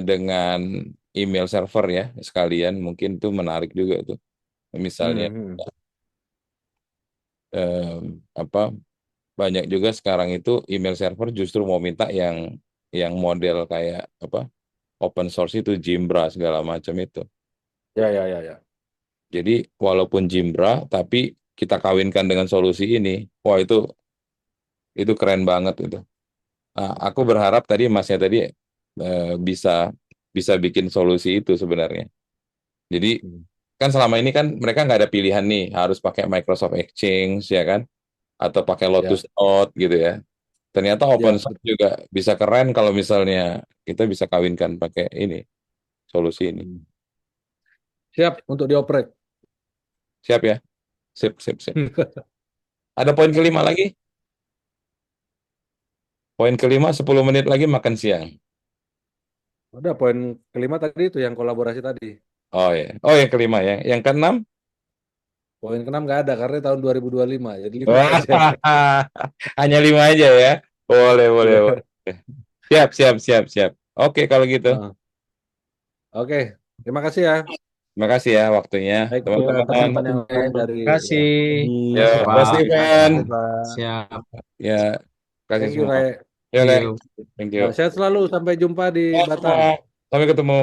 dengan email server ya sekalian, mungkin itu menarik juga tuh. Misalnya Hmm. apa banyak juga sekarang itu email server justru mau minta yang model kayak apa open source itu Jimbra segala macam itu. Ya, ya, ya, ya. Jadi walaupun Jimbra tapi kita kawinkan dengan solusi ini, wah itu keren banget itu. Nah, aku berharap tadi masnya tadi bisa bisa bikin solusi itu sebenarnya. Jadi Hmm. kan selama ini kan mereka nggak ada pilihan nih harus pakai Microsoft Exchange ya kan atau pakai Ya, Lotus Note gitu ya. Ternyata open ya, source juga bisa keren kalau misalnya kita bisa kawinkan pakai ini solusi ini. Hmm. Siap untuk dioprek. Siap ya? Sip, sip, sip. Ada poin kelima lagi? Poin kelima 10 menit lagi makan siang. Udah poin kelima tadi itu yang kolaborasi tadi. Oh ya. Oh yang kelima ya. Yang keenam? Poin keenam nggak ada karena tahun 2025. Jadi 5 Wah, aja. hanya 5 aja ya. Boleh, boleh, Iya. boleh. Siap, siap, siap, siap. Oke kalau gitu. Nah, Oke, terima kasih ya. Terima kasih ya waktunya, Baik untuk teman-teman. teman-teman yang lain dari Terima kasih. Ya, Iya, Mas Pak. Steven. Siap. Ya, kasih Thank you, semua. Le. Ya, Le. You. Thank you. Nah, sehat selalu. Sampai jumpa di Ya, Batam. semua. Sampai ketemu.